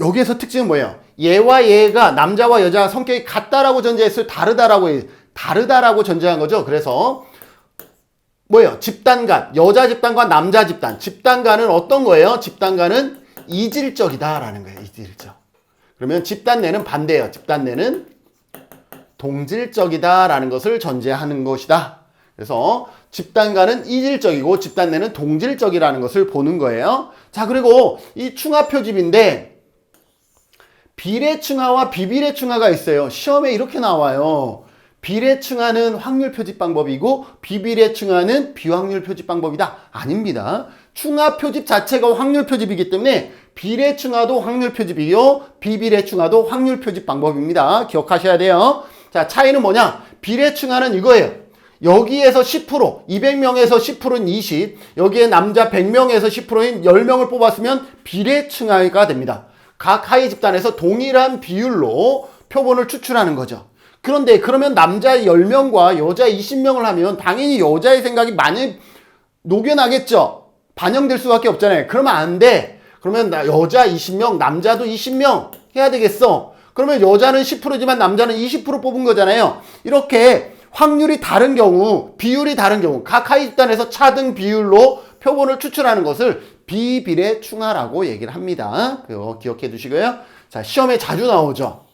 여기에서 특징은 뭐예요? 얘와 얘가 남자와 여자 성격이 같다라고 전제했어요? 다르다라고 전제한 거죠. 그래서 뭐예요? 집단간, 여자 집단과 남자 집단. 집단간은 어떤 거예요? 집단간은 이질적이다라는 거예요. 이질적. 그러면 집단내는 반대예요. 집단내는 동질적이다라는 것을 전제하는 것이다. 그래서 집단간은 이질적이고 집단내는 동질적이라는 것을 보는 거예요. 자, 그리고 이 충하표집인데 비례충하와 비비례충하가 있어요. 시험에 이렇게 나와요. 비례충하는 확률 표집 방법이고 비비례충하는 비확률 표집 방법이다. 아닙니다. 충하 표집 자체가 확률 표집이기 때문에 비례충하도 확률 표집이요. 비비례충하도 확률 표집 방법입니다. 기억하셔야 돼요. 자, 차이는 뭐냐? 비례충하는 이거예요. 여기에서 10%, 200명에서 10%는 20, 여기에 남자 100명에서 10%인 10명을 뽑았으면 비례충하가 됩니다. 각 하위 집단에서 동일한 비율로 표본을 추출하는 거죠. 그런데 그러면 남자 10명과 여자 20명을 하면 당연히 여자의 생각이 많이 녹여나겠죠. 반영될 수밖에 없잖아요. 그러면 안 돼. 그러면 여자 20명, 남자도 20명 해야 되겠어. 그러면 여자는 10%지만 남자는 20% 뽑은 거잖아요. 이렇게 확률이 다른 경우, 비율이 다른 경우, 각 하위 집단에서 차등 비율로 표본을 추출하는 것을 비비례충하라고 얘기를 합니다. 그거 기억해 두시고요. 자, 시험에 자주 나오죠.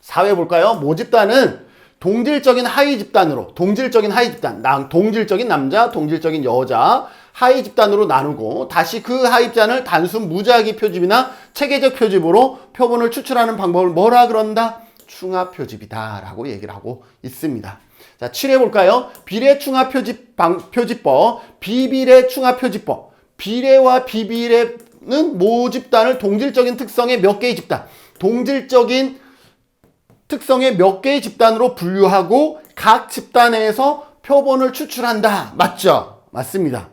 사회 볼까요? 모집단은 동질적인 하위 집단으로, 동질적인 하위 집단, 동질적인 남자, 동질적인 여자, 하위 집단으로 나누고 다시 그 하위 집단을 단순 무작위 표집이나 체계적 표집으로 표본을 추출하는 방법을 뭐라 그런다? 충하 표집이다 라고 얘기를 하고 있습니다. 자, 7회 볼까요? 비례충하 표집법, 비비례충하 표집법. 비례와 비비례는 모집단을 동질적인 특성의 몇 개의 집단, 동질적인 특성의 몇 개의 집단으로 분류하고 각 집단에서 표본을 추출한다. 맞죠? 맞습니다.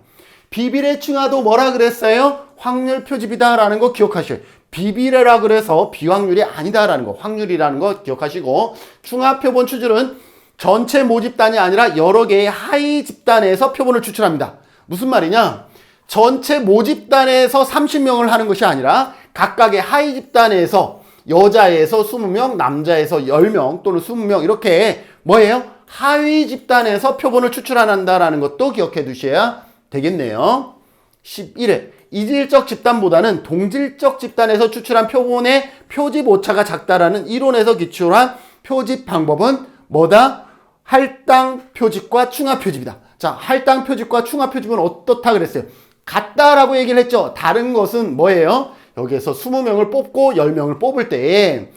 비비례충하도 뭐라 그랬어요? 확률 표집이다 라는 거 기억하셔요. 비비례라 그래서 비확률이 아니다 라는 거, 확률이라는 거 기억하시고, 충하 표본 추출은 전체 모집단이 아니라 여러 개의 하위 집단에서 표본을 추출합니다. 무슨 말이냐? 전체 모집단에서 30명을 하는 것이 아니라 각각의 하위 집단에서 여자에서 20명, 남자에서 10명 또는 20명 이렇게 뭐예요? 하위 집단에서 표본을 추출한다라는 것도 기억해 두셔야 되겠네요. 11회 이질적 집단보다는 동질적 집단에서 추출한 표본의 표집 오차가 작다라는 이론에서 기출한 표집 방법은 뭐다? 할당 표집과 충하 표집이다. 자, 할당 표집과 충하 표집은 어떻다 그랬어요? 같다라고 얘기를 했죠. 다른 것은 뭐예요? 여기에서 20명을 뽑고 10명을 뽑을 때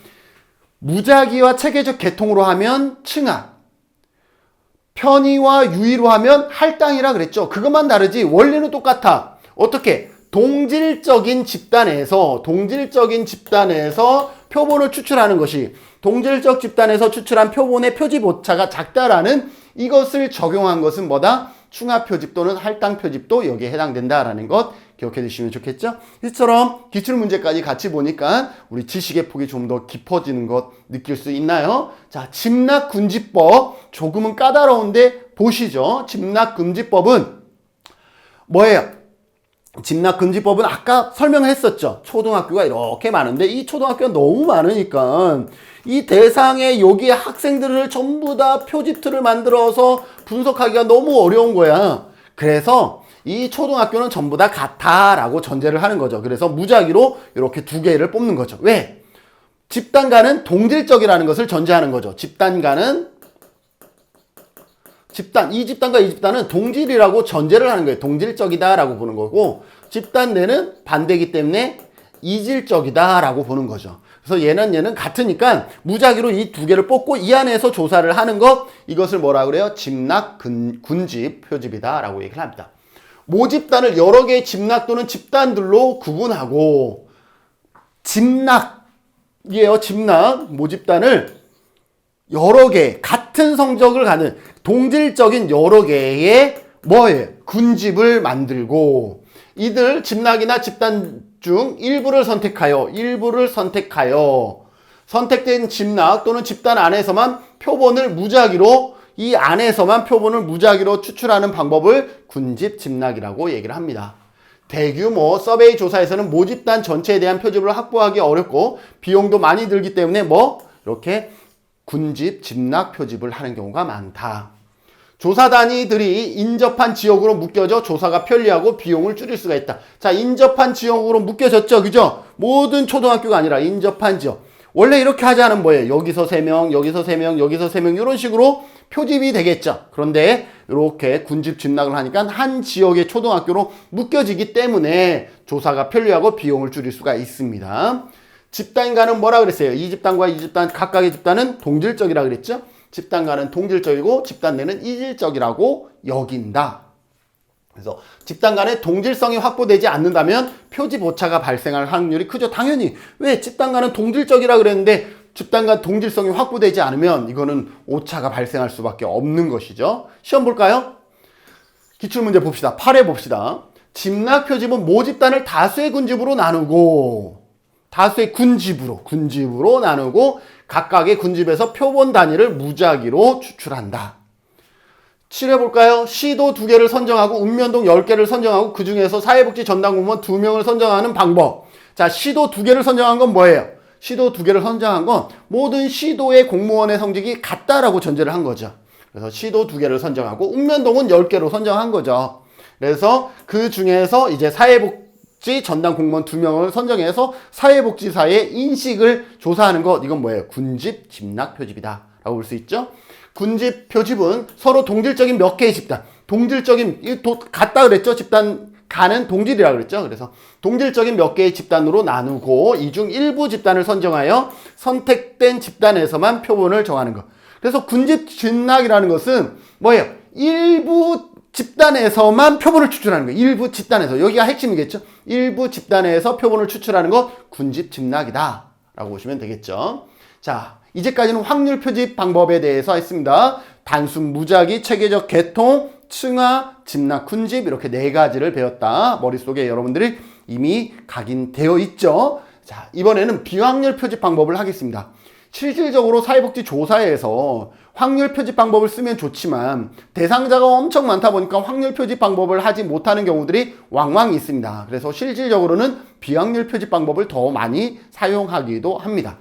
무작위와 체계적 계통으로 하면 충하, 편의와 유의로 하면 할당이라 그랬죠. 그것만 다르지 원리는 똑같아. 어떻게? 동질적인 집단에서 표본을 추출하는 것이 동질적 집단에서 추출한 표본의 표집 오차가 작다라는 이것을 적용한 것은 뭐다? 충하 표집 또는 할당 표집도 여기에 해당된다라는 것 기억해 두시면 좋겠죠? 이처럼 기출문제까지 같이 보니까 우리 지식의 폭이 좀 더 깊어지는 것 느낄 수 있나요? 자, 집락금지법 조금은 까다로운데 보시죠. 집락금지법은 뭐예요? 집락금지법은 아까 설명을 했었죠. 초등학교가 이렇게 많은데 이 초등학교가 너무 많으니까 이 대상에 여기에 학생들을 전부 다 표집틀을 만들어서 분석하기가 너무 어려운 거야. 그래서 이 초등학교는 전부 다 같아라고 전제를 하는 거죠. 그래서 무작위로 이렇게 두 개를 뽑는 거죠. 왜? 집단간은 동질적이라는 것을 전제하는 거죠. 집단간은 이 집단과 이 집단은 동질이라고 전제를 하는 거예요. 동질적이다라고 보는 거고 집단 내는 반대이기 때문에 이질적이다라고 보는 거죠. 그래서 얘는 같으니까 무작위로 이 두 개를 뽑고 이 안에서 조사를 하는 것, 이것을 뭐라 그래요? 집락군집 표집이다라고 얘기를 합니다. 모집단을 여러 개의 집락 또는 집단들로 구분하고 집락이에요. 집락 모집단을 여러 개 같은 성적을 가는 동질적인 여러 개의 뭐예요? 군집을 만들고 이들 집락이나 집단 중 일부를 선택하여 선택된 집락 또는 집단 안에서만 표본을 무작위로 추출하는 방법을 군집 집락이라고 얘기를 합니다. 대규모 서베이 조사에서는 모집단 전체에 대한 표집을 확보하기 어렵고 비용도 많이 들기 때문에 이렇게 군집, 집락 표집을 하는 경우가 많다. 조사 단위들이 인접한 지역으로 묶여져 조사가 편리하고 비용을 줄일 수가 있다. 자, 인접한 지역으로 묶여졌죠. 그죠? 모든 초등학교가 아니라 인접한 지역. 원래 이렇게 하자는 뭐예요? 여기서 3명, 여기서 3명, 여기서 3명 이런 식으로 표집이 되겠죠. 그런데 이렇게 군집 집락을 하니까 한 지역의 초등학교로 묶여지기 때문에 조사가 편리하고 비용을 줄일 수가 있습니다. 집단과는 뭐라 그랬어요? 이 집단과 이 집단 각각의 집단은 동질적이라 그랬죠? 집단과는 동질적이고 집단 내는 이질적이라고 여긴다. 그래서 집단 간의 동질성이 확보되지 않는다면 표집 오차가 발생할 확률이 크죠. 당연히 왜 집단 간은 동질적이라 그랬는데 집단 간 동질성이 확보되지 않으면 이거는 오차가 발생할 수밖에 없는 것이죠. 시험 볼까요? 기출문제 봅시다. 8회 봅시다. 집락 표집은 모집단을 다수의 군집으로 나누고 군집으로 나누고 각각의 군집에서 표본 단위를 무작위로 추출한다. 7회 볼까요? 시도 2개를 선정하고 읍면동 10개를 선정하고 그 중에서 사회복지 전담 공무원 2명을 선정하는 방법. 자, 시도 2개를 선정한 건 뭐예요? 시도 2개를 선정한 건 모든 시도의 공무원의 성적이 같다라고 전제를 한 거죠. 그래서 시도 2개를 선정하고 읍면동은 10개로 선정한 거죠. 그래서 그 중에서 이제 사회복지 전담 공무원 2명을 선정해서 사회복지사의 인식을 조사하는 것. 이건 뭐예요? 군집 집락 표집이다 라고 볼 수 있죠. 군집 표집은 서로 동질적인 몇 개의 집단, 같다 그랬죠? 집단 가는 동질이라고 그랬죠? 그래서 동질적인 몇 개의 집단으로 나누고 이 중 일부 집단을 선정하여 선택된 집단에서만 표본을 정하는 것. 그래서 군집 집락이라는 것은 뭐예요? 일부 집단에서만 표본을 추출하는 거예요. 일부 집단에서. 여기가 핵심이겠죠? 일부 집단에서 표본을 추출하는 것, 군집 집락이다 라고 보시면 되겠죠. 자, 이제까지는 확률 표집 방법에 대해서 했습니다. 단순 무작위, 체계적 계통, 층화, 집락, 군집 이렇게 4가지를 배웠다. 머릿속에 여러분들이 이미 각인되어 있죠. 자, 이번에는 비확률 표집 방법을 하겠습니다. 실질적으로 사회복지 조사에서 확률 표집 방법을 쓰면 좋지만 대상자가 엄청 많다 보니까 확률 표집 방법을 하지 못하는 경우들이 왕왕 있습니다. 그래서 실질적으로는 비확률 표집 방법을 더 많이 사용하기도 합니다.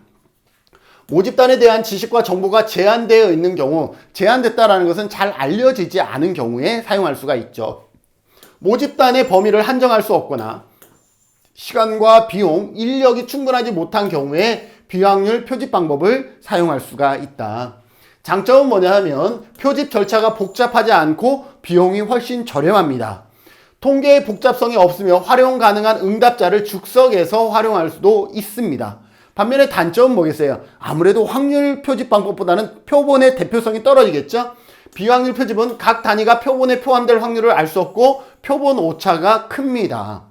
모집단에 대한 지식과 정보가 제한되어 있는 경우, 제한됐다라는 것은 잘 알려지지 않은 경우에 사용할 수가 있죠. 모집단의 범위를 한정할 수 없거나 시간과 비용, 인력이 충분하지 못한 경우에 비확률 표집 방법을 사용할 수가 있다. 장점은 뭐냐 하면 표집 절차가 복잡하지 않고 비용이 훨씬 저렴합니다. 통계의 복잡성이 없으며 활용 가능한 응답자를 즉석에서 활용할 수도 있습니다. 반면에 단점은 뭐겠어요? 아무래도 확률 표집 방법보다는 표본의 대표성이 떨어지겠죠? 비확률 표집은 각 단위가 표본에 포함될 확률을 알 수 없고 표본 오차가 큽니다.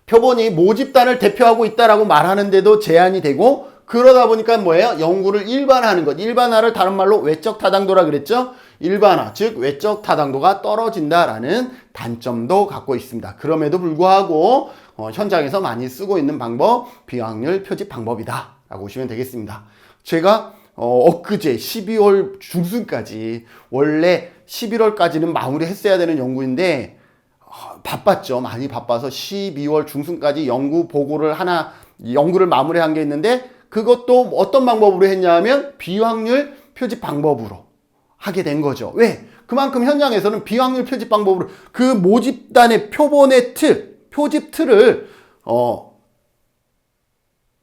표본이 모집단을 대표하고 있다라고 말하는데도 제한이 되고 그러다 보니까 뭐예요? 연구를 일반화하는 것. 일반화를 다른 말로 외적 타당도라 그랬죠? 일반화, 즉 외적 타당도가 떨어진다라는 단점도 갖고 있습니다. 그럼에도 불구하고 현장에서 많이 쓰고 있는 방법, 비확률 표집 방법이다 라고 보시면 되겠습니다. 제가 엊그제 12월 중순까지 원래 11월까지는 마무리 했어야 되는 연구인데 바빴죠. 많이 바빠서 12월 중순까지 연구를 마무리한 게 있는데 그것도 어떤 방법으로 했냐면 비확률 표집 방법으로 하게 된 거죠. 왜? 그만큼 현장에서는 비확률 표집 방법으로 그 모집단의 표본의 표집 틀을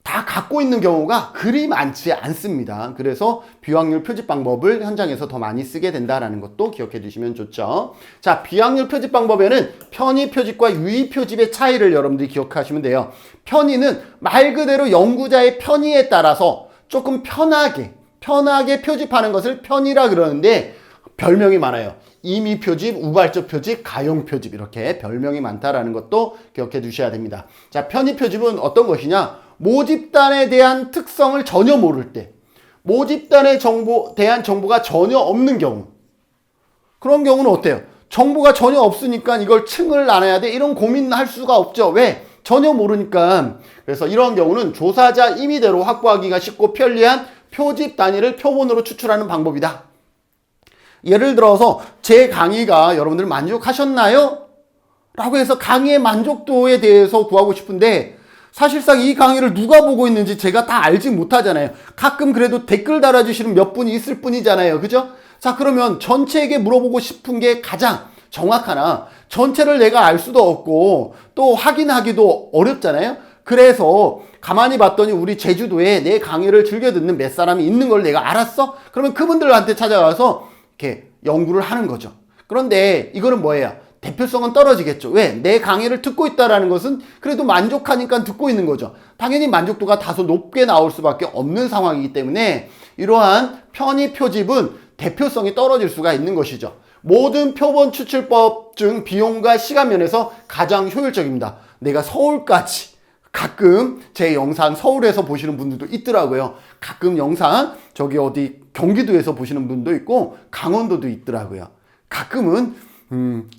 다 갖고 있는 경우가 그리 많지 않습니다. 그래서 비확률 표집 방법을 현장에서 더 많이 쓰게 된다는 것도 기억해 주시면 좋죠. 자, 비확률 표집 방법에는 편의 표집과 유의 표집의 차이를 여러분들이 기억하시면 돼요. 편의는 말 그대로 연구자의 편의에 따라서 조금 편하게 표집하는 것을 편의라 그러는데 별명이 많아요. 임의 표집, 우발적 표집, 가용 표집 이렇게 별명이 많다라는 것도 기억해 두셔야 됩니다. 자, 편의 표집은 어떤 것이냐? 모집단에 대한 특성을 전혀 모를 때, 모집단에 대한 정보가 전혀 없는 경우, 그런 경우는 어때요? 정보가 전혀 없으니까 이걸 층을 나눠야 돼? 이런 고민할 수가 없죠. 왜? 전혀 모르니까. 그래서 이런 경우는 조사자 임의대로 확보하기가 쉽고 편리한 표집 단위를 표본으로 추출하는 방법이다. 예를 들어서 제 강의가 여러분들 만족하셨나요? 라고 해서 강의의 만족도에 대해서 구하고 싶은데 사실상 이 강의를 누가 보고 있는지 제가 다 알지 못하잖아요. 가끔 그래도 댓글 달아주시는 몇 분이 있을 뿐이잖아요. 그죠? 자, 그러면 전체에게 물어보고 싶은 게 가장 정확하나 전체를 내가 알 수도 없고 또 확인하기도 어렵잖아요. 그래서 가만히 봤더니 우리 제주도에 내 강의를 즐겨 듣는 몇 사람이 있는 걸 내가 알았어? 그러면 그분들한테 찾아가서 이렇게 연구를 하는 거죠. 그런데 이거는 뭐예요? 대표성은 떨어지겠죠. 왜? 내 강의를 듣고 있다라는 것은 그래도 만족하니까 듣고 있는 거죠. 당연히 만족도가 다소 높게 나올 수밖에 없는 상황이기 때문에 이러한 편의 표집은 대표성이 떨어질 수가 있는 것이죠. 모든 표본 추출법 중 비용과 시간 면에서 가장 효율적입니다. 내가 서울까지 가끔 제 영상 서울에서 보시는 분들도 있더라고요. 가끔 영상 저기 어디 경기도에서 보시는 분도 있고 강원도도 있더라고요. 가끔은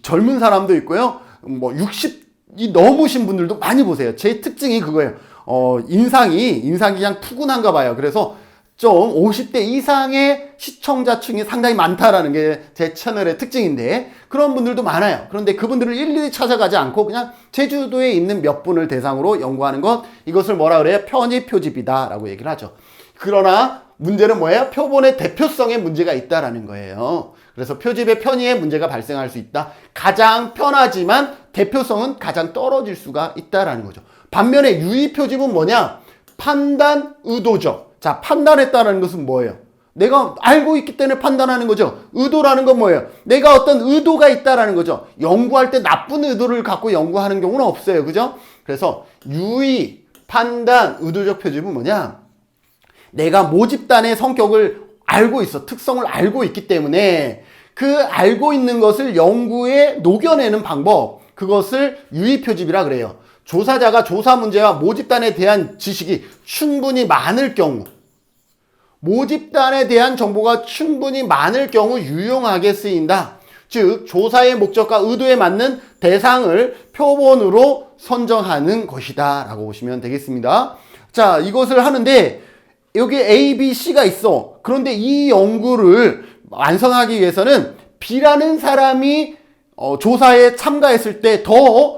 젊은 사람도 있고요. 뭐 60이 넘으신 분들도 많이 보세요. 제 특징이 그거예요. 인상이 그냥 푸근한가 봐요. 그래서 좀 50대 이상의 시청자층이 상당히 많다라는 게 제 채널의 특징인데 그런 분들도 많아요. 그런데 그분들을 일일이 찾아가지 않고 그냥 제주도에 있는 몇 분을 대상으로 연구하는 것, 이것을 뭐라 그래요? 편의 표집이다 라고 얘기를 하죠. 그러나 문제는 뭐예요? 표본의 대표성에 문제가 있다라는 거예요. 그래서 표집의 편의에 문제가 발생할 수 있다. 가장 편하지만 대표성은 가장 떨어질 수가 있다라는 거죠. 반면에 유의 표집은 뭐냐? 판단 의도적. 자, 판단했다는 것은 뭐예요? 내가 알고 있기 때문에 판단하는 거죠. 의도라는 건 뭐예요? 내가 어떤 의도가 있다라는 거죠. 연구할 때 나쁜 의도를 갖고 연구하는 경우는 없어요. 그죠? 그래서 유의, 판단, 의도적 표집은 뭐냐? 내가 모집단의 성격을 알고 있어. 특성을 알고 있기 때문에 그 알고 있는 것을 연구에 녹여내는 방법, 그것을 유의 표집이라 그래요. 조사자가 조사 문제와 모집단에 대한 지식이 충분히 많을 경우, 모집단에 대한 정보가 충분히 많을 경우 유용하게 쓰인다. 즉 조사의 목적과 의도에 맞는 대상을 표본으로 선정하는 것이다 라고 보시면 되겠습니다. 자, 이것을 하는데 여기 A, B, C가 있어. 그런데 이 연구를 완성하기 위해서는 B라는 사람이 조사에 참가했을 때 더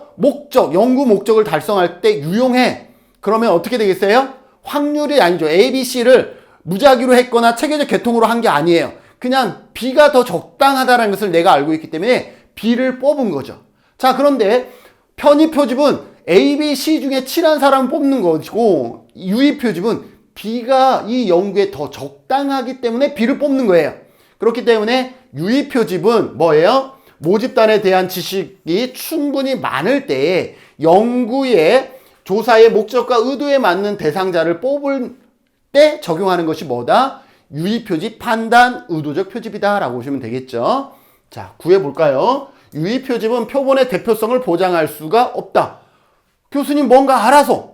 연구 목적을 달성할 때 유용해. 그러면 어떻게 되겠어요? 확률이 아니죠. A, B, C를 무작위로 했거나 체계적 계통으로 한 게 아니에요. 그냥 B가 더 적당하다는 것을 내가 알고 있기 때문에 B를 뽑은 거죠. 자, 그런데 편의 표집은 A, B, C 중에 친한 사람을 뽑는 것이고 유의 표집은 B가 이 연구에 더 적당하기 때문에 B를 뽑는 거예요. 그렇기 때문에 유의 표집은 뭐예요? 모집단에 대한 지식이 충분히 많을 때에 연구의 조사의 목적과 의도에 맞는 대상자를 뽑을 때 적용하는 것이 뭐다? 유의 표집, 판단, 의도적 표집이다 라고 보시면 되겠죠. 자, 구해볼까요? 유의 표집은 표본의 대표성을 보장할 수가 없다. 교수님 뭔가 알아서.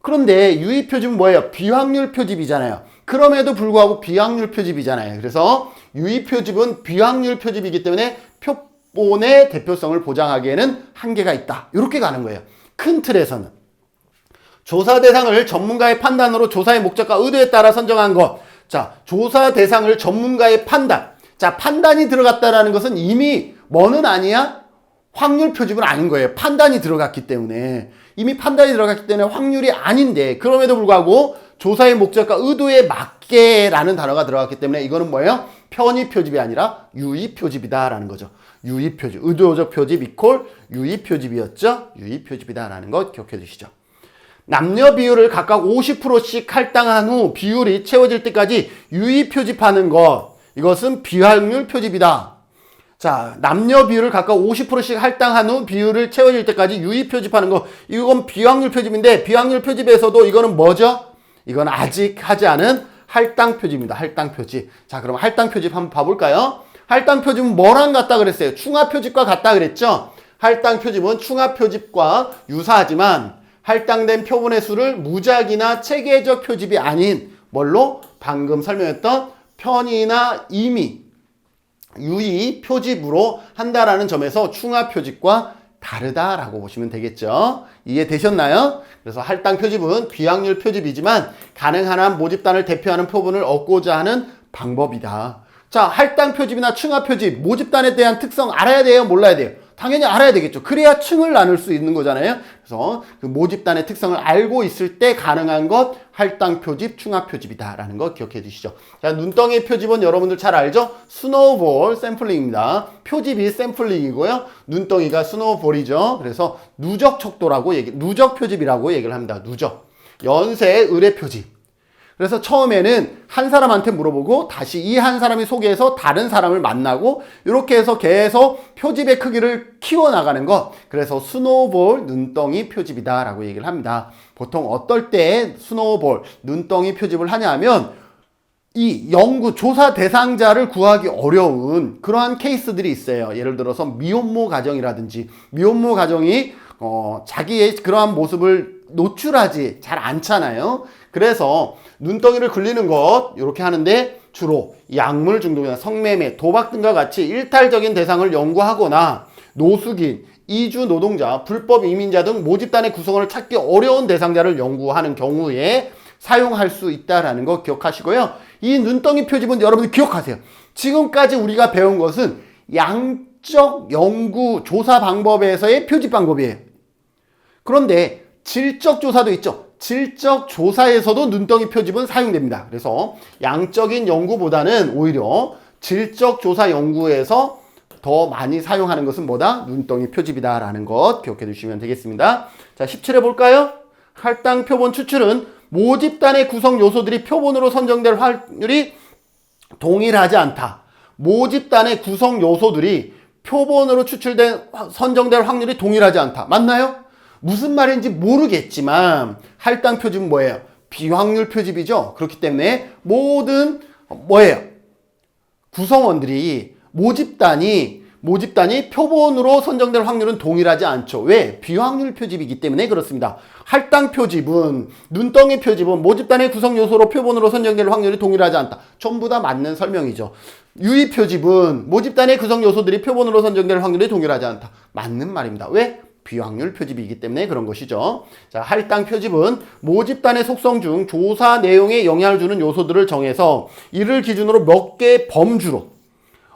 그런데 유의 표집은 뭐예요? 비확률 표집이잖아요. 그럼에도 불구하고 비확률 표집이잖아요. 그래서 유의 표집은 비확률 표집이기 때문에 표본의 대표성을 보장하기에는 한계가 있다. 이렇게 가는 거예요. 큰 틀에서는. 조사 대상을 전문가의 판단으로 조사의 목적과 의도에 따라 선정한 것. 자, 조사 대상을 전문가의 판단. 자, 판단이 들어갔다라는 것은 이미 뭐는 아니야? 확률 표집은 아닌 거예요. 판단이 들어갔기 때문에. 이미 판단이 들어갔기 때문에 확률이 아닌데 그럼에도 불구하고 조사의 목적과 의도에 맞게라는 단어가 들어갔기 때문에 이거는 뭐예요? 편의 표집이 아니라 유의 표집이다라는 거죠. 유의 표집. 의도적 표집 이퀄 유의 표집이었죠. 유의 표집이다라는 것 기억해 주시죠. 남녀 비율을 각각 50%씩 할당한 후 비율이 채워질 때까지 유의 표집하는 것. 이것은 비확률 표집이다. 자, 남녀 비율을 각각 50%씩 할당한 후 비율을 채워질 때까지 유의 표집하는 것. 이건 비확률 표집인데 비확률 표집에서도 이거는 뭐죠? 이건 아직 하지 않은 할당 표집입니다. 할당 표집. 자, 그럼 할당 표집 한번 봐볼까요? 할당 표집은 뭐랑 같다 그랬어요? 충합 표집과 같다 그랬죠? 할당 표집은 충합 표집과 유사하지만 할당된 표본의 수를 무작위나 체계적 표집이 아닌 뭘로? 방금 설명했던 편의나 임의, 유의 표집으로 한다라는 점에서 충합 표집과 다르다라고 보시면 되겠죠. 이해되셨나요? 그래서 할당 표집은 비확률 표집이지만 가능한 한 모집단을 대표하는 표본을 얻고자 하는 방법이다. 자, 할당 표집이나 충합 표집, 모집단에 대한 특성 알아야 돼요? 몰라야 돼요? 당연히 알아야 되겠죠. 그래야 층을 나눌 수 있는 거잖아요. 그래서 그 모집단의 특성을 알고 있을 때 가능한 것 할당 표집, 충합 표집이다라는 거 기억해 주시죠. 자, 눈덩이 표집은 여러분들 잘 알죠? 스노우볼 샘플링입니다. 표집이 샘플링이고요. 눈덩이가 스노우볼이죠. 그래서 누적 척도라고 누적 표집이라고 얘기를 합니다. 누적. 연세 의뢰 표집. 그래서 처음에는 한 사람한테 물어보고 다시 이 한 사람이 소개해서 다른 사람을 만나고 이렇게 해서 계속 표집의 크기를 키워나가는 것. 그래서 스노우볼 눈덩이 표집이다 라고 얘기를 합니다. 보통 어떨 때 스노우볼 눈덩이 표집을 하냐면 이 연구 조사 대상자를 구하기 어려운 그러한 케이스들이 있어요. 예를 들어서 미혼모 가정이라든지 미혼모 가정이 자기의 그러한 모습을 노출하지 잘 않잖아요. 그래서 눈덩이를 굴리는 것 이렇게 하는데 주로 약물 중독이나 성매매, 도박 등과 같이 일탈적인 대상을 연구하거나 노숙인, 이주 노동자, 불법 이민자 등 모집단의 구성원을 찾기 어려운 대상자를 연구하는 경우에 사용할 수 있다는 거 기억하시고요. 이 눈덩이 표집은 여러분들 기억하세요. 지금까지 우리가 배운 것은 양적 연구 조사 방법에서의 표집 방법이에요. 그런데 질적 조사도 있죠. 질적 조사에서도 눈덩이 표집은 사용됩니다. 그래서 양적인 연구보다는 오히려 질적 조사 연구에서 더 많이 사용하는 것은 뭐다? 눈덩이 표집이다라는 것 기억해 주시면 되겠습니다. 자, 17회 볼까요? 할당 표본 추출은 모집단의 구성 요소들이 표본으로 선정될 확률이 동일하지 않다. 모집단의 구성 요소들이 표본으로 선정될 확률이 동일하지 않다. 맞나요? 무슨 말인지 모르겠지만 할당 표집은 뭐예요? 비확률 표집이죠. 그렇기 때문에 모든 뭐예요? 구성원들이 모집단이 표본으로 선정될 확률은 동일하지 않죠. 왜? 비확률 표집이기 때문에 그렇습니다. 할당 표집은 눈덩이 표집은 모집단의 구성 요소로 표본으로 선정될 확률이 동일하지 않다. 전부 다 맞는 설명이죠. 유의 표집은 모집단의 구성 요소들이 표본으로 선정될 확률이 동일하지 않다. 맞는 말입니다. 왜? 비확률 표집이기 때문에 그런 것이죠. 자, 할당 표집은 모집단의 속성 중 조사 내용에 영향을 주는 요소들을 정해서 이를 기준으로 몇 개의 범주로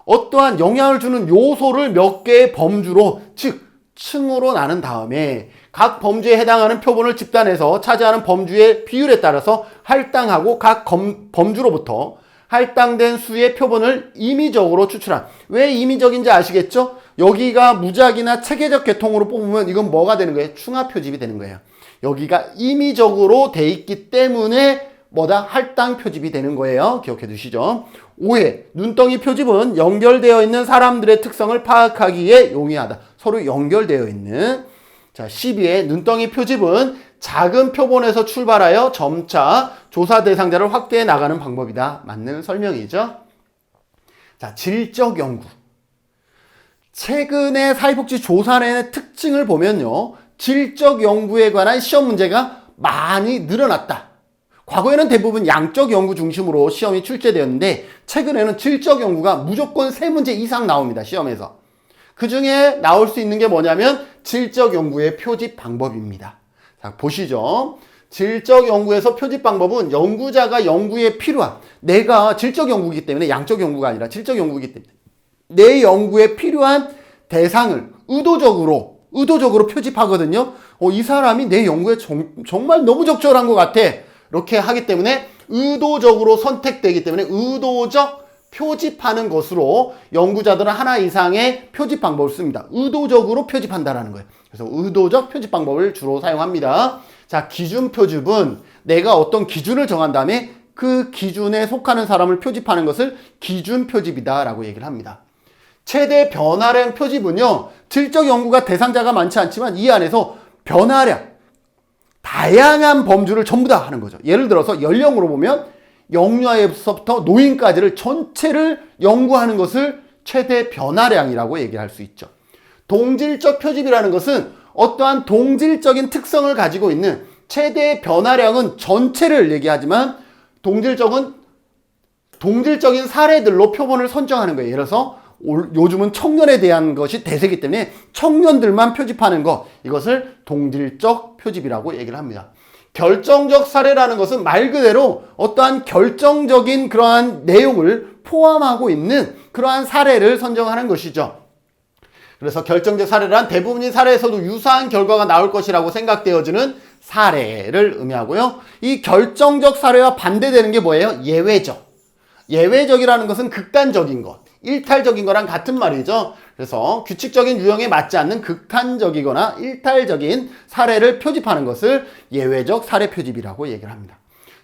어떠한 영향을 주는 요소를 몇 개의 범주로 즉 층으로 나눈 다음에 각 범주에 해당하는 표본을 집단해서 차지하는 범주의 비율에 따라서 할당하고 각 범주로부터 할당된 수의 표본을 임의적으로 추출한. 왜 임의적인지 아시겠죠? 여기가 무작위나 체계적 계통으로 뽑으면 이건 뭐가 되는 거예요? 충합 표집이 되는 거예요. 여기가 임의적으로 돼 있기 때문에 뭐다? 할당 표집이 되는 거예요. 기억해 두시죠. 5회 눈덩이 표집은 연결되어 있는 사람들의 특성을 파악하기에 용이하다. 서로 연결되어 있는. 자, 12회 눈덩이 표집은 작은 표본에서 출발하여 점차 조사 대상자를 확대해 나가는 방법이다. 맞는 설명이죠. 자, 질적 연구. 최근의 사회복지 조사의 특징을 보면요. 질적 연구에 관한 시험 문제가 많이 늘어났다. 과거에는 대부분 양적 연구 중심으로 시험이 출제되었는데 최근에는 질적 연구가 무조건 3문제 이상 나옵니다. 시험에서. 그 중에 나올 수 있는 게 뭐냐면 질적 연구의 표집 방법입니다. 자, 보시죠. 질적 연구에서 표집 방법은 연구자가 연구에 필요한 내가 질적 연구이기 때문에 양적 연구가 아니라 질적 연구이기 때문에 내 연구에 필요한 대상을 의도적으로 표집하거든요. 이 사람이 내 연구에 정말 너무 적절한 것 같아. 이렇게 하기 때문에 의도적으로 선택되기 때문에 의도적 표집하는 것으로 연구자들은 하나 이상의 표집 방법을 씁니다. 의도적으로 표집한다라는 거예요. 그래서 의도적 표집 방법을 주로 사용합니다. 자, 기준 표집은 내가 어떤 기준을 정한 다음에 그 기준에 속하는 사람을 표집하는 것을 기준 표집이다라고 얘기를 합니다. 최대 변화량 표집은요, 질적 연구가 대상자가 많지 않지만 이 안에서 변화량, 다양한 범주를 전부 다 하는 거죠. 예를 들어서 연령으로 보면 영유아에서부터 노인까지를 전체를 연구하는 것을 최대 변화량이라고 얘기할 수 있죠. 동질적 표집이라는 것은 어떠한 동질적인 특성을 가지고 있는 최대 변화량은 전체를 얘기하지만 동질적인 사례들로 표본을 선정하는 거예요. 예를 들어서 요즘은 청년에 대한 것이 대세이기 때문에 청년들만 표집하는 것, 이것을 동질적 표집이라고 얘기를 합니다. 결정적 사례라는 것은 말 그대로 어떠한 결정적인 그러한 내용을 포함하고 있는 그러한 사례를 선정하는 것이죠. 그래서 결정적 사례란 대부분의 사례에서도 유사한 결과가 나올 것이라고 생각되어지는 사례를 의미하고요. 이 결정적 사례와 반대되는 게 뭐예요? 예외적. 예외적이라는 것은 극단적인 것, 일탈적인 거랑 같은 말이죠. 그래서 규칙적인 유형에 맞지 않는 극단적이거나 일탈적인 사례를 표집하는 것을 예외적 사례 표집이라고 얘기를 합니다.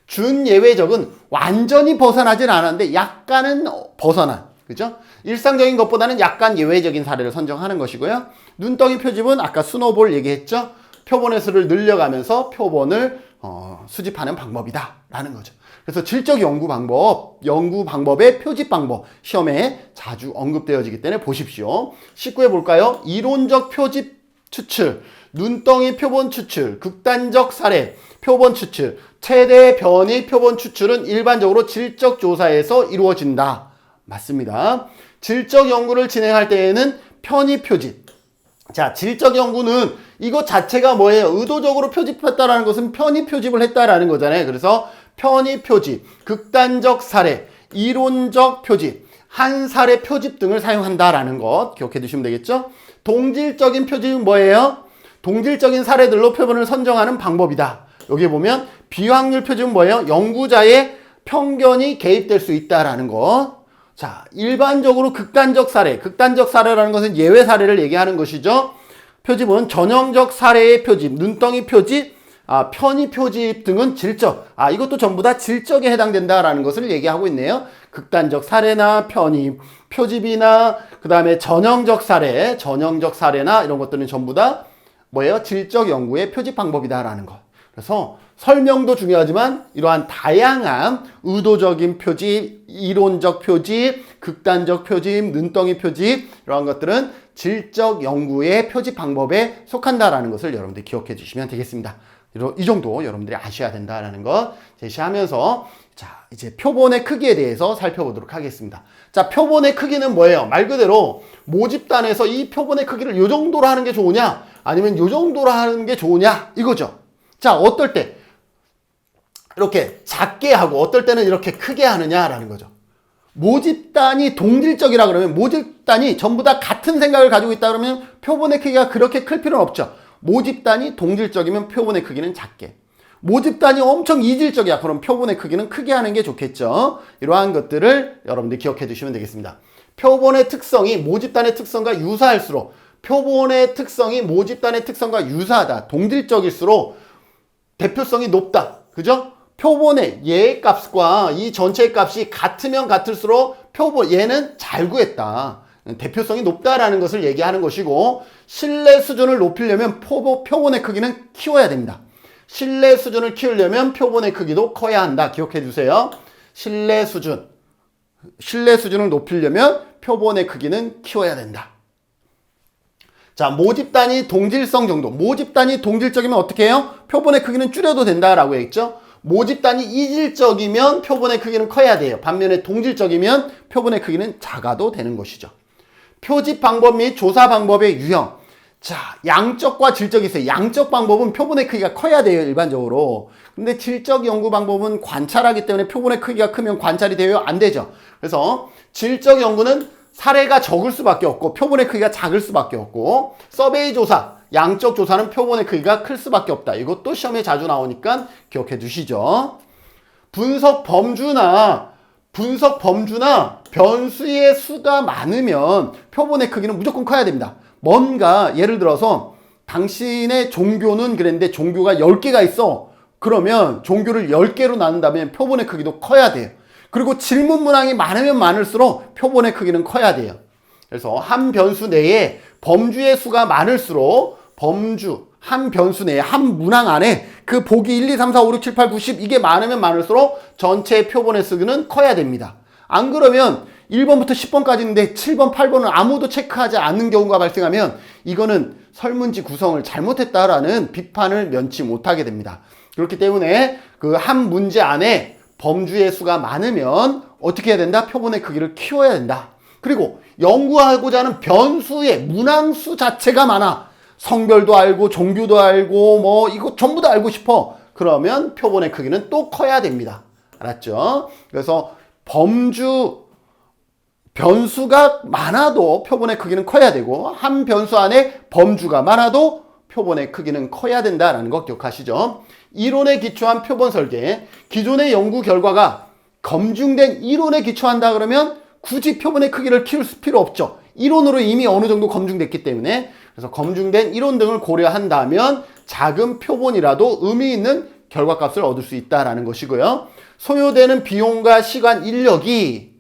준예외적은 완전히 벗어나진 않았는데 약간은 벗어난, 그죠? 일상적인 것보다는 약간 예외적인 사례를 선정하는 것이고요. 눈덩이 표집은 아까 스노볼 얘기했죠. 표본의 수를 늘려가면서 표본을 수집하는 방법이다 라는 거죠. 그래서 질적 연구 방법의 표집 방법 시험에 자주 언급되어지기 때문에 보십시오. 19에 볼까요? 이론적 표집 추출, 눈덩이 표본 추출, 극단적 사례, 표본 추출, 최대 변이 표본 추출은 일반적으로 질적 조사에서 이루어진다. 맞습니다. 질적 연구를 진행할 때에는 편의 표집. 자, 질적 연구는 이것 자체가 뭐예요? 의도적으로 표집했다라는 것은 편의 표집을 했다라는 거잖아요. 그래서 편의 표집, 극단적 사례, 이론적 표집, 한 사례 표집 등을 사용한다라는 것 기억해 두시면 되겠죠? 동질적인 표집은 뭐예요? 동질적인 사례들로 표본을 선정하는 방법이다. 여기 보면 비확률 표집은 뭐예요? 연구자의 편견이 개입될 수 있다라는 것. 자, 일반적으로 극단적 사례라는 것은 예외 사례를 얘기하는 것이죠. 표집은 전형적 사례의 표집, 눈덩이 표집, 편의 표집 등은 질적. 이것도 전부 다 질적에 해당된다라는 것을 얘기하고 있네요. 극단적 사례나 편의 표집이나 그 다음에 전형적 사례나 이런 것들은 전부 다 뭐예요? 질적 연구의 표집 방법이다라는 것. 그래서 설명도 중요하지만 이러한 다양한 의도적인 표집, 이론적 표집, 극단적 표집, 눈덩이 표집 이러한 것들은 질적 연구의 표집 방법에 속한다라는 것을 여러분들이 기억해 주시면 되겠습니다. 이 정도 여러분들이 아셔야 된다라는 것 제시하면서 자, 이제 표본의 크기에 대해서 살펴보도록 하겠습니다. 자, 표본의 크기는 뭐예요? 말 그대로 모집단에서 이 표본의 크기를 이 정도로 하는 게 좋으냐? 아니면 이 정도로 하는 게 좋으냐? 이거죠. 자, 어떨 때 이렇게 작게 하고 어떨 때는 이렇게 크게 하느냐라는 거죠. 모집단이 동질적이라 그러면 모집단이 전부 다 같은 생각을 가지고 있다 그러면 표본의 크기가 그렇게 클 필요는 없죠. 모집단이 동질적이면 표본의 크기는 작게. 모집단이 엄청 이질적이야. 그럼 표본의 크기는 크게 하는 게 좋겠죠. 이러한 것들을 여러분들 기억해 두시면 되겠습니다. 표본의 특성이 모집단의 특성과 유사할수록 표본의 특성이 모집단의 특성과 유사하다. 동질적일수록 대표성이 높다. 그죠? 표본의 얘의 값과 이 전체의 값이 같으면 같을수록 얘는 잘 구했다. 대표성이 높다라는 것을 얘기하는 것이고 신뢰 수준을 높이려면 표본의 크기는 키워야 됩니다. 신뢰 수준을 키우려면 표본의 크기도 커야 한다. 기억해 주세요. 신뢰 수준을 높이려면 표본의 크기는 키워야 된다. 자, 모집단이 동질성 정도. 모집단이 동질적이면 어떻게 해요? 표본의 크기는 줄여도 된다라고 했죠. 모집단이 이질적이면 표본의 크기는 커야 돼요. 반면에 동질적이면 표본의 크기는 작아도 되는 것이죠. 표집 방법 및 조사 방법의 유형. 자, 양적과 질적이 있어요. 양적 방법은 표본의 크기가 커야 돼요, 일반적으로. 근데 질적 연구 방법은 관찰하기 때문에 표본의 크기가 크면 관찰이 돼요? 안 되죠. 그래서 질적 연구는 사례가 적을 수밖에 없고 표본의 크기가 작을 수밖에 없고 서베이 조사, 양적 조사는 표본의 크기가 클 수밖에 없다. 이것도 시험에 자주 나오니까 기억해 두시죠. 분석 범주나 변수의 수가 많으면 표본의 크기는 무조건 커야 됩니다. 뭔가 예를 들어서 당신의 종교는 그랬는데 종교가 10개가 있어. 그러면 종교를 10개로 나눈다면 표본의 크기도 커야 돼요. 그리고 질문 문항이 많으면 많을수록 표본의 크기는 커야 돼요. 그래서 한 변수 내에 범주의 수가 많을수록 한 변수 내에 한 문항 안에 그 보기 1, 2, 3, 4, 5, 6, 7, 8, 9, 10 이게 많으면 많을수록 전체 표본의 수는 커야 됩니다. 안 그러면 1번부터 10번까지 있는데 7번, 8번은 아무도 체크하지 않는 경우가 발생하면 이거는 설문지 구성을 잘못했다라는 비판을 면치 못하게 됩니다. 그렇기 때문에 그 한 문제 안에 범주의 수가 많으면 어떻게 해야 된다? 표본의 크기를 키워야 된다. 그리고 연구하고자 하는 변수의 문항수 자체가 많아. 성별도 알고 종교도 알고 이거 전부 다 알고 싶어. 그러면 표본의 크기는 또 커야 됩니다. 알았죠? 그래서 변수가 많아도 표본의 크기는 커야 되고 한 변수 안에 범주가 많아도 표본의 크기는 커야 된다는 거 기억하시죠? 이론에 기초한 표본 설계, 기존의 연구 결과가 검증된 이론에 기초한다 그러면 굳이 표본의 크기를 키울 필요 없죠. 이론으로 이미 어느 정도 검증됐기 때문에. 그래서 검증된 이론 등을 고려한다면 작은 표본이라도 의미 있는 결과값을 얻을 수 있다는 것이고요. 소요되는 비용과 시간, 인력이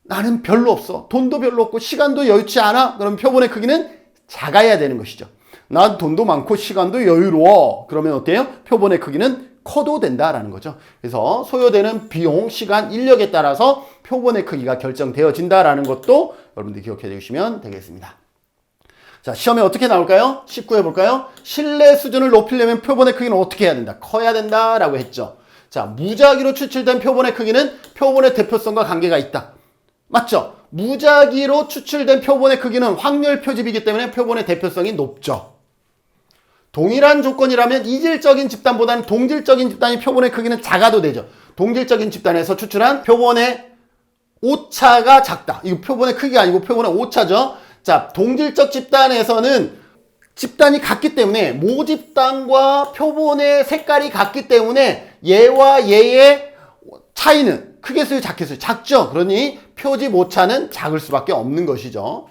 나는 별로 없어. 돈도 별로 없고 시간도 여유치 않아. 그럼 표본의 크기는 작아야 되는 것이죠. 난 돈도 많고 시간도 여유로워. 그러면 어때요? 표본의 크기는 커도 된다라는 거죠. 그래서 소요되는 비용, 시간, 인력에 따라서 표본의 크기가 결정되어진다라는 것도 여러분들 기억해 주시면 되겠습니다. 자, 시험에 어떻게 나올까요? 19해 볼까요? 신뢰 수준을 높이려면 표본의 크기는 어떻게 해야 된다? 커야 된다라고 했죠. 자, 무작위로 추출된 표본의 크기는 표본의 대표성과 관계가 있다. 맞죠? 무작위로 추출된 표본의 크기는 확률 표집이기 때문에 표본의 대표성이 높죠. 동일한 조건이라면 이질적인 집단보다는 동질적인 집단이 표본의 크기는 작아도 되죠. 동질적인 집단에서 추출한 표본의 오차가 작다. 이거 표본의 크기가 아니고 표본의 오차죠. 자, 동질적 집단에서는 집단이 같기 때문에 모집단과 표본의 색깔이 같기 때문에 얘와 얘의 차이는 크겠어요, 작겠어요? 작죠. 그러니 표집 오차는 작을 수밖에 없는 것이죠.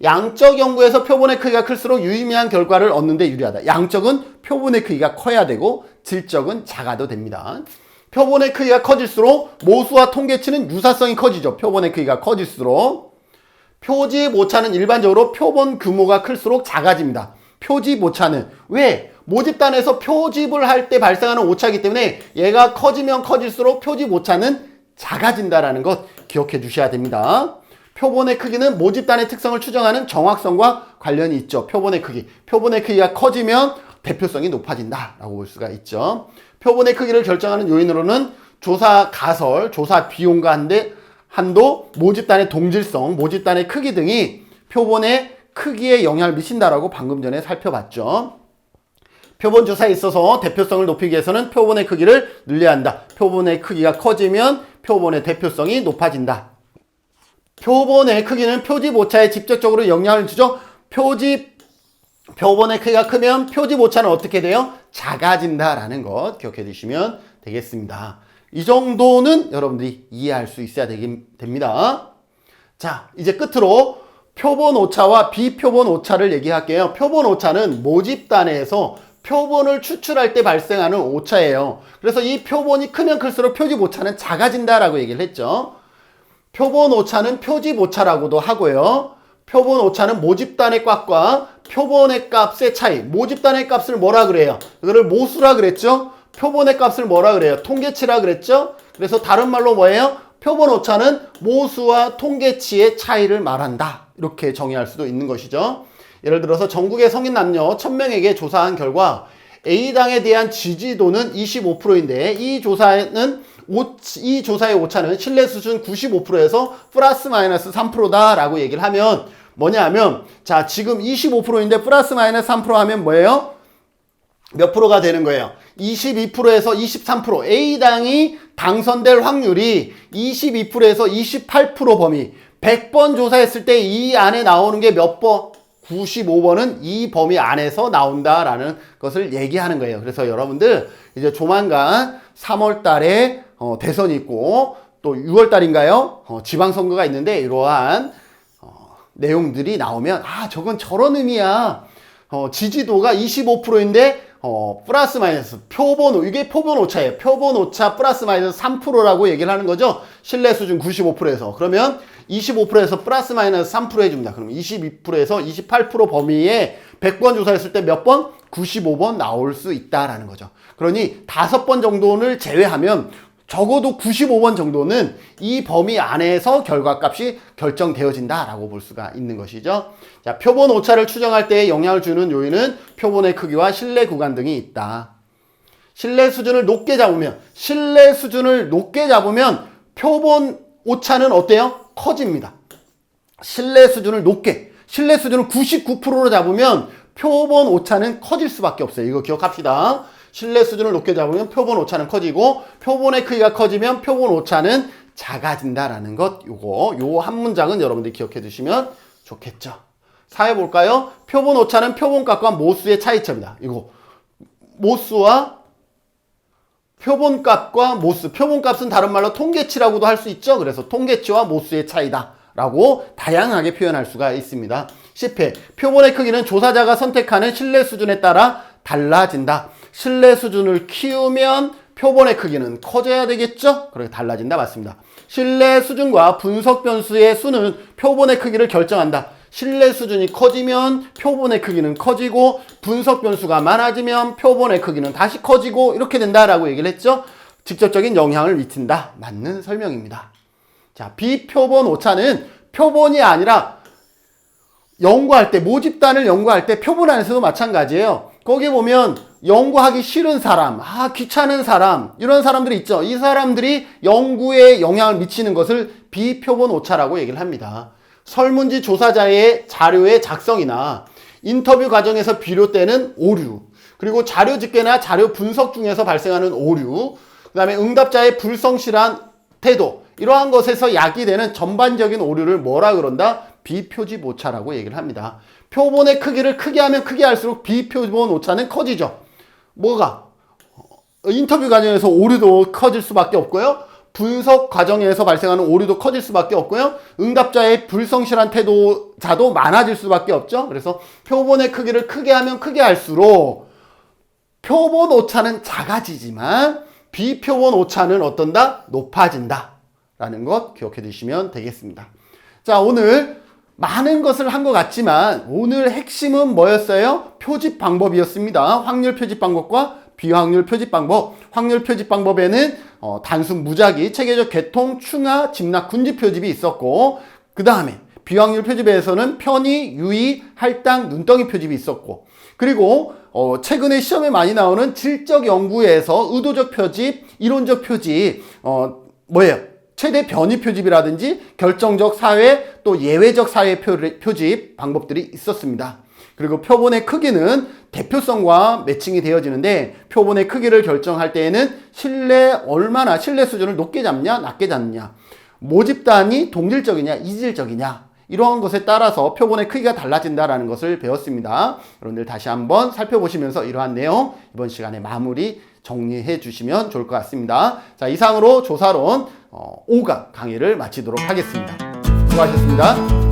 양적 연구에서 표본의 크기가 클수록 유의미한 결과를 얻는 데 유리하다. 양적은 표본의 크기가 커야 되고 질적은 작아도 됩니다. 표본의 크기가 커질수록 모수와 통계치는 유사성이 커지죠. 표본의 크기가 커질수록. 표집 오차는 일반적으로 표본 규모가 클수록 작아집니다. 표집 오차는 왜? 모집단에서 표집을 할 때 발생하는 오차이기 때문에 얘가 커지면 커질수록 표집 오차는 작아진다는 것 기억해 주셔야 됩니다. 표본의 크기는 모집단의 특성을 추정하는 정확성과 관련이 있죠. 표본의 크기. 표본의 크기가 커지면 대표성이 높아진다라고 볼 수가 있죠. 표본의 크기를 결정하는 요인으로는 조사 가설, 조사 비용과 한도, 모집단의 동질성, 모집단의 크기 등이 표본의 크기에 영향을 미친다라고 방금 전에 살펴봤죠. 표본 조사에 있어서 대표성을 높이기 위해서는 표본의 크기를 늘려야 한다. 표본의 크기가 커지면 표본의 대표성이 높아진다. 표본의 크기는 표집 오차에 직접적으로 영향을 주죠. 표본의 크기가 크면 표집 오차는 어떻게 돼요? 작아진다라는 것 기억해 주시면 되겠습니다. 이 정도는 여러분들이 이해할 수 있어야 됩니다. 자, 이제 끝으로 표본 오차와 비표본 오차를 얘기할게요. 표본 오차는 모집단에서 표본을 추출할 때 발생하는 오차예요. 그래서 이 표본이 크면 클수록 표집 오차는 작아진다라고 얘기를 했죠. 표본 오차는 표집 오차라고도 하고요. 표본 오차는 모집단의 값과 표본의 값의 차이. 모집단의 값을 뭐라 그래요? 이거를 모수라 그랬죠? 표본의 값을 뭐라 그래요? 통계치라 그랬죠? 그래서 다른 말로 뭐예요? 표본 오차는 모수와 통계치의 차이를 말한다. 이렇게 정의할 수도 있는 것이죠. 예를 들어서 전국의 성인 남녀 1000명에게 조사한 결과 A당에 대한 지지도는 25%인데 이 조사의 오차는 신뢰 수준 95%에서 플러스 마이너스 3%다라고 얘기를 하면 뭐냐 하면 자, 지금 25%인데 플러스 마이너스 3% 하면 뭐예요? 몇 프로가 되는 거예요? 22%에서 23%. A당이 당선될 확률이 22%에서 28% 범위. 100번 조사했을 때 이 안에 나오는 게 몇 번? 95번은 이 범위 안에서 나온다라는 것을 얘기하는 거예요. 그래서 여러분들 이제 조만간 3월 달에 대선이 있고 또 6월 달인가요? 지방선거가 있는데 이러한 내용들이 나오면 아, 저건 저런 의미야. 지지도가 25%인데 플러스 마이너스 이게 표본 오차예요. 표본 오차 플러스 마이너스 3%라고 얘기를 하는 거죠. 신뢰 수준 95%에서. 그러면 25%에서 플러스 마이너스 3% 해줍니다. 그럼 22%에서 28% 범위에 100번 조사했을 때 몇 번? 95번 나올 수 있다라는 거죠. 그러니 5번 정도를 제외하면 적어도 95번 정도는 이 범위 안에서 결과값이 결정되어진다라고 볼 수가 있는 것이죠. 자, 표본 오차를 추정할 때 영향을 주는 요인은 표본의 크기와 신뢰 구간 등이 있다. 신뢰 수준을 높게 잡으면 표본 오차는 어때요? 커집니다. 신뢰 수준을 99%로 잡으면 표본 오차는 커질 수밖에 없어요. 이거 기억합시다. 신뢰 수준을 높게 잡으면 표본 오차는 커지고 표본의 크기가 커지면 표본 오차는 작아진다라는 것, 요 한 문장은 여러분들이 기억해 두시면 좋겠죠. 사회 볼까요? 표본 오차는 표본값과 모수의 차이점이다. 이거 모수와 표본값과 모수, 표본값은 다른 말로 통계치라고도 할 수 있죠. 그래서 통계치와 모수의 차이다 라고 다양하게 표현할 수가 있습니다. 10회, 표본의 크기는 조사자가 선택하는 신뢰 수준에 따라 달라진다. 신뢰 수준을 키우면 표본의 크기는 커져야 되겠죠? 그렇게 달라진다. 맞습니다. 신뢰 수준과 분석 변수의 수는 표본의 크기를 결정한다. 신뢰 수준이 커지면 표본의 크기는 커지고 분석 변수가 많아지면 표본의 크기는 다시 커지고 이렇게 된다라고 얘기를 했죠. 직접적인 영향을 미친다. 맞는 설명입니다. 자, 비표본 오차는 표본이 아니라 연구할 때, 모집단을 연구할 때 표본 안에서도 마찬가지예요. 거기 보면 연구하기 싫은 사람, 귀찮은 사람, 이런 사람들이 있죠. 이 사람들이 연구에 영향을 미치는 것을 비표본 오차라고 얘기를 합니다. 설문지 조사자의 자료의 작성이나 인터뷰 과정에서 비롯되는 오류, 그리고 자료 집계나 자료 분석 중에서 발생하는 오류, 그 다음에 응답자의 불성실한 태도, 이러한 것에서 야기되는 전반적인 오류를 뭐라 그런다? 비표집 오차라고 얘기를 합니다. 표본의 크기를 크게 하면 크게 할수록 비표본 오차는 커지죠. 뭐가? 인터뷰 과정에서 오류도 커질 수밖에 없고요. 분석 과정에서 발생하는 오류도 커질 수밖에 없고요. 응답자의 불성실한 태도자도 많아질 수밖에 없죠. 그래서 표본의 크기를 크게 하면 크게 할수록 표본 오차는 작아지지만 비표본 오차는 어떤다? 높아진다 라는 것 기억해 두시면 되겠습니다. 자, 오늘 많은 것을 한 것 같지만 오늘 핵심은 뭐였어요? 표집 방법이었습니다. 확률 표집 방법과 비확률 표집 방법. 확률 표집 방법에는 단순 무작위, 체계적 계통, 충하, 집락, 군집 표집이 있었고, 그 다음에 비확률 표집에서는 편의, 유의, 할당, 눈덩이 표집이 있었고, 그리고 최근에 시험에 많이 나오는 질적 연구에서 의도적 표집, 이론적 표집, 뭐예요? 최대 변이 표집이라든지 결정적 사회, 또 예외적 사회 표집 방법들이 있었습니다. 그리고 표본의 크기는 대표성과 매칭이 되어지는데, 표본의 크기를 결정할 때에는 얼마나 신뢰 수준을 높게 잡냐, 낮게 잡냐, 모집단이 동질적이냐, 이질적이냐, 이러한 것에 따라서 표본의 크기가 달라진다는 것을 배웠습니다. 여러분들 다시 한번 살펴보시면서 이러한 내용 이번 시간에 마무리 정리해 주시면 좋을 것 같습니다. 자, 이상으로 조사론 5강 강의를 마치도록 하겠습니다. 수고하셨습니다.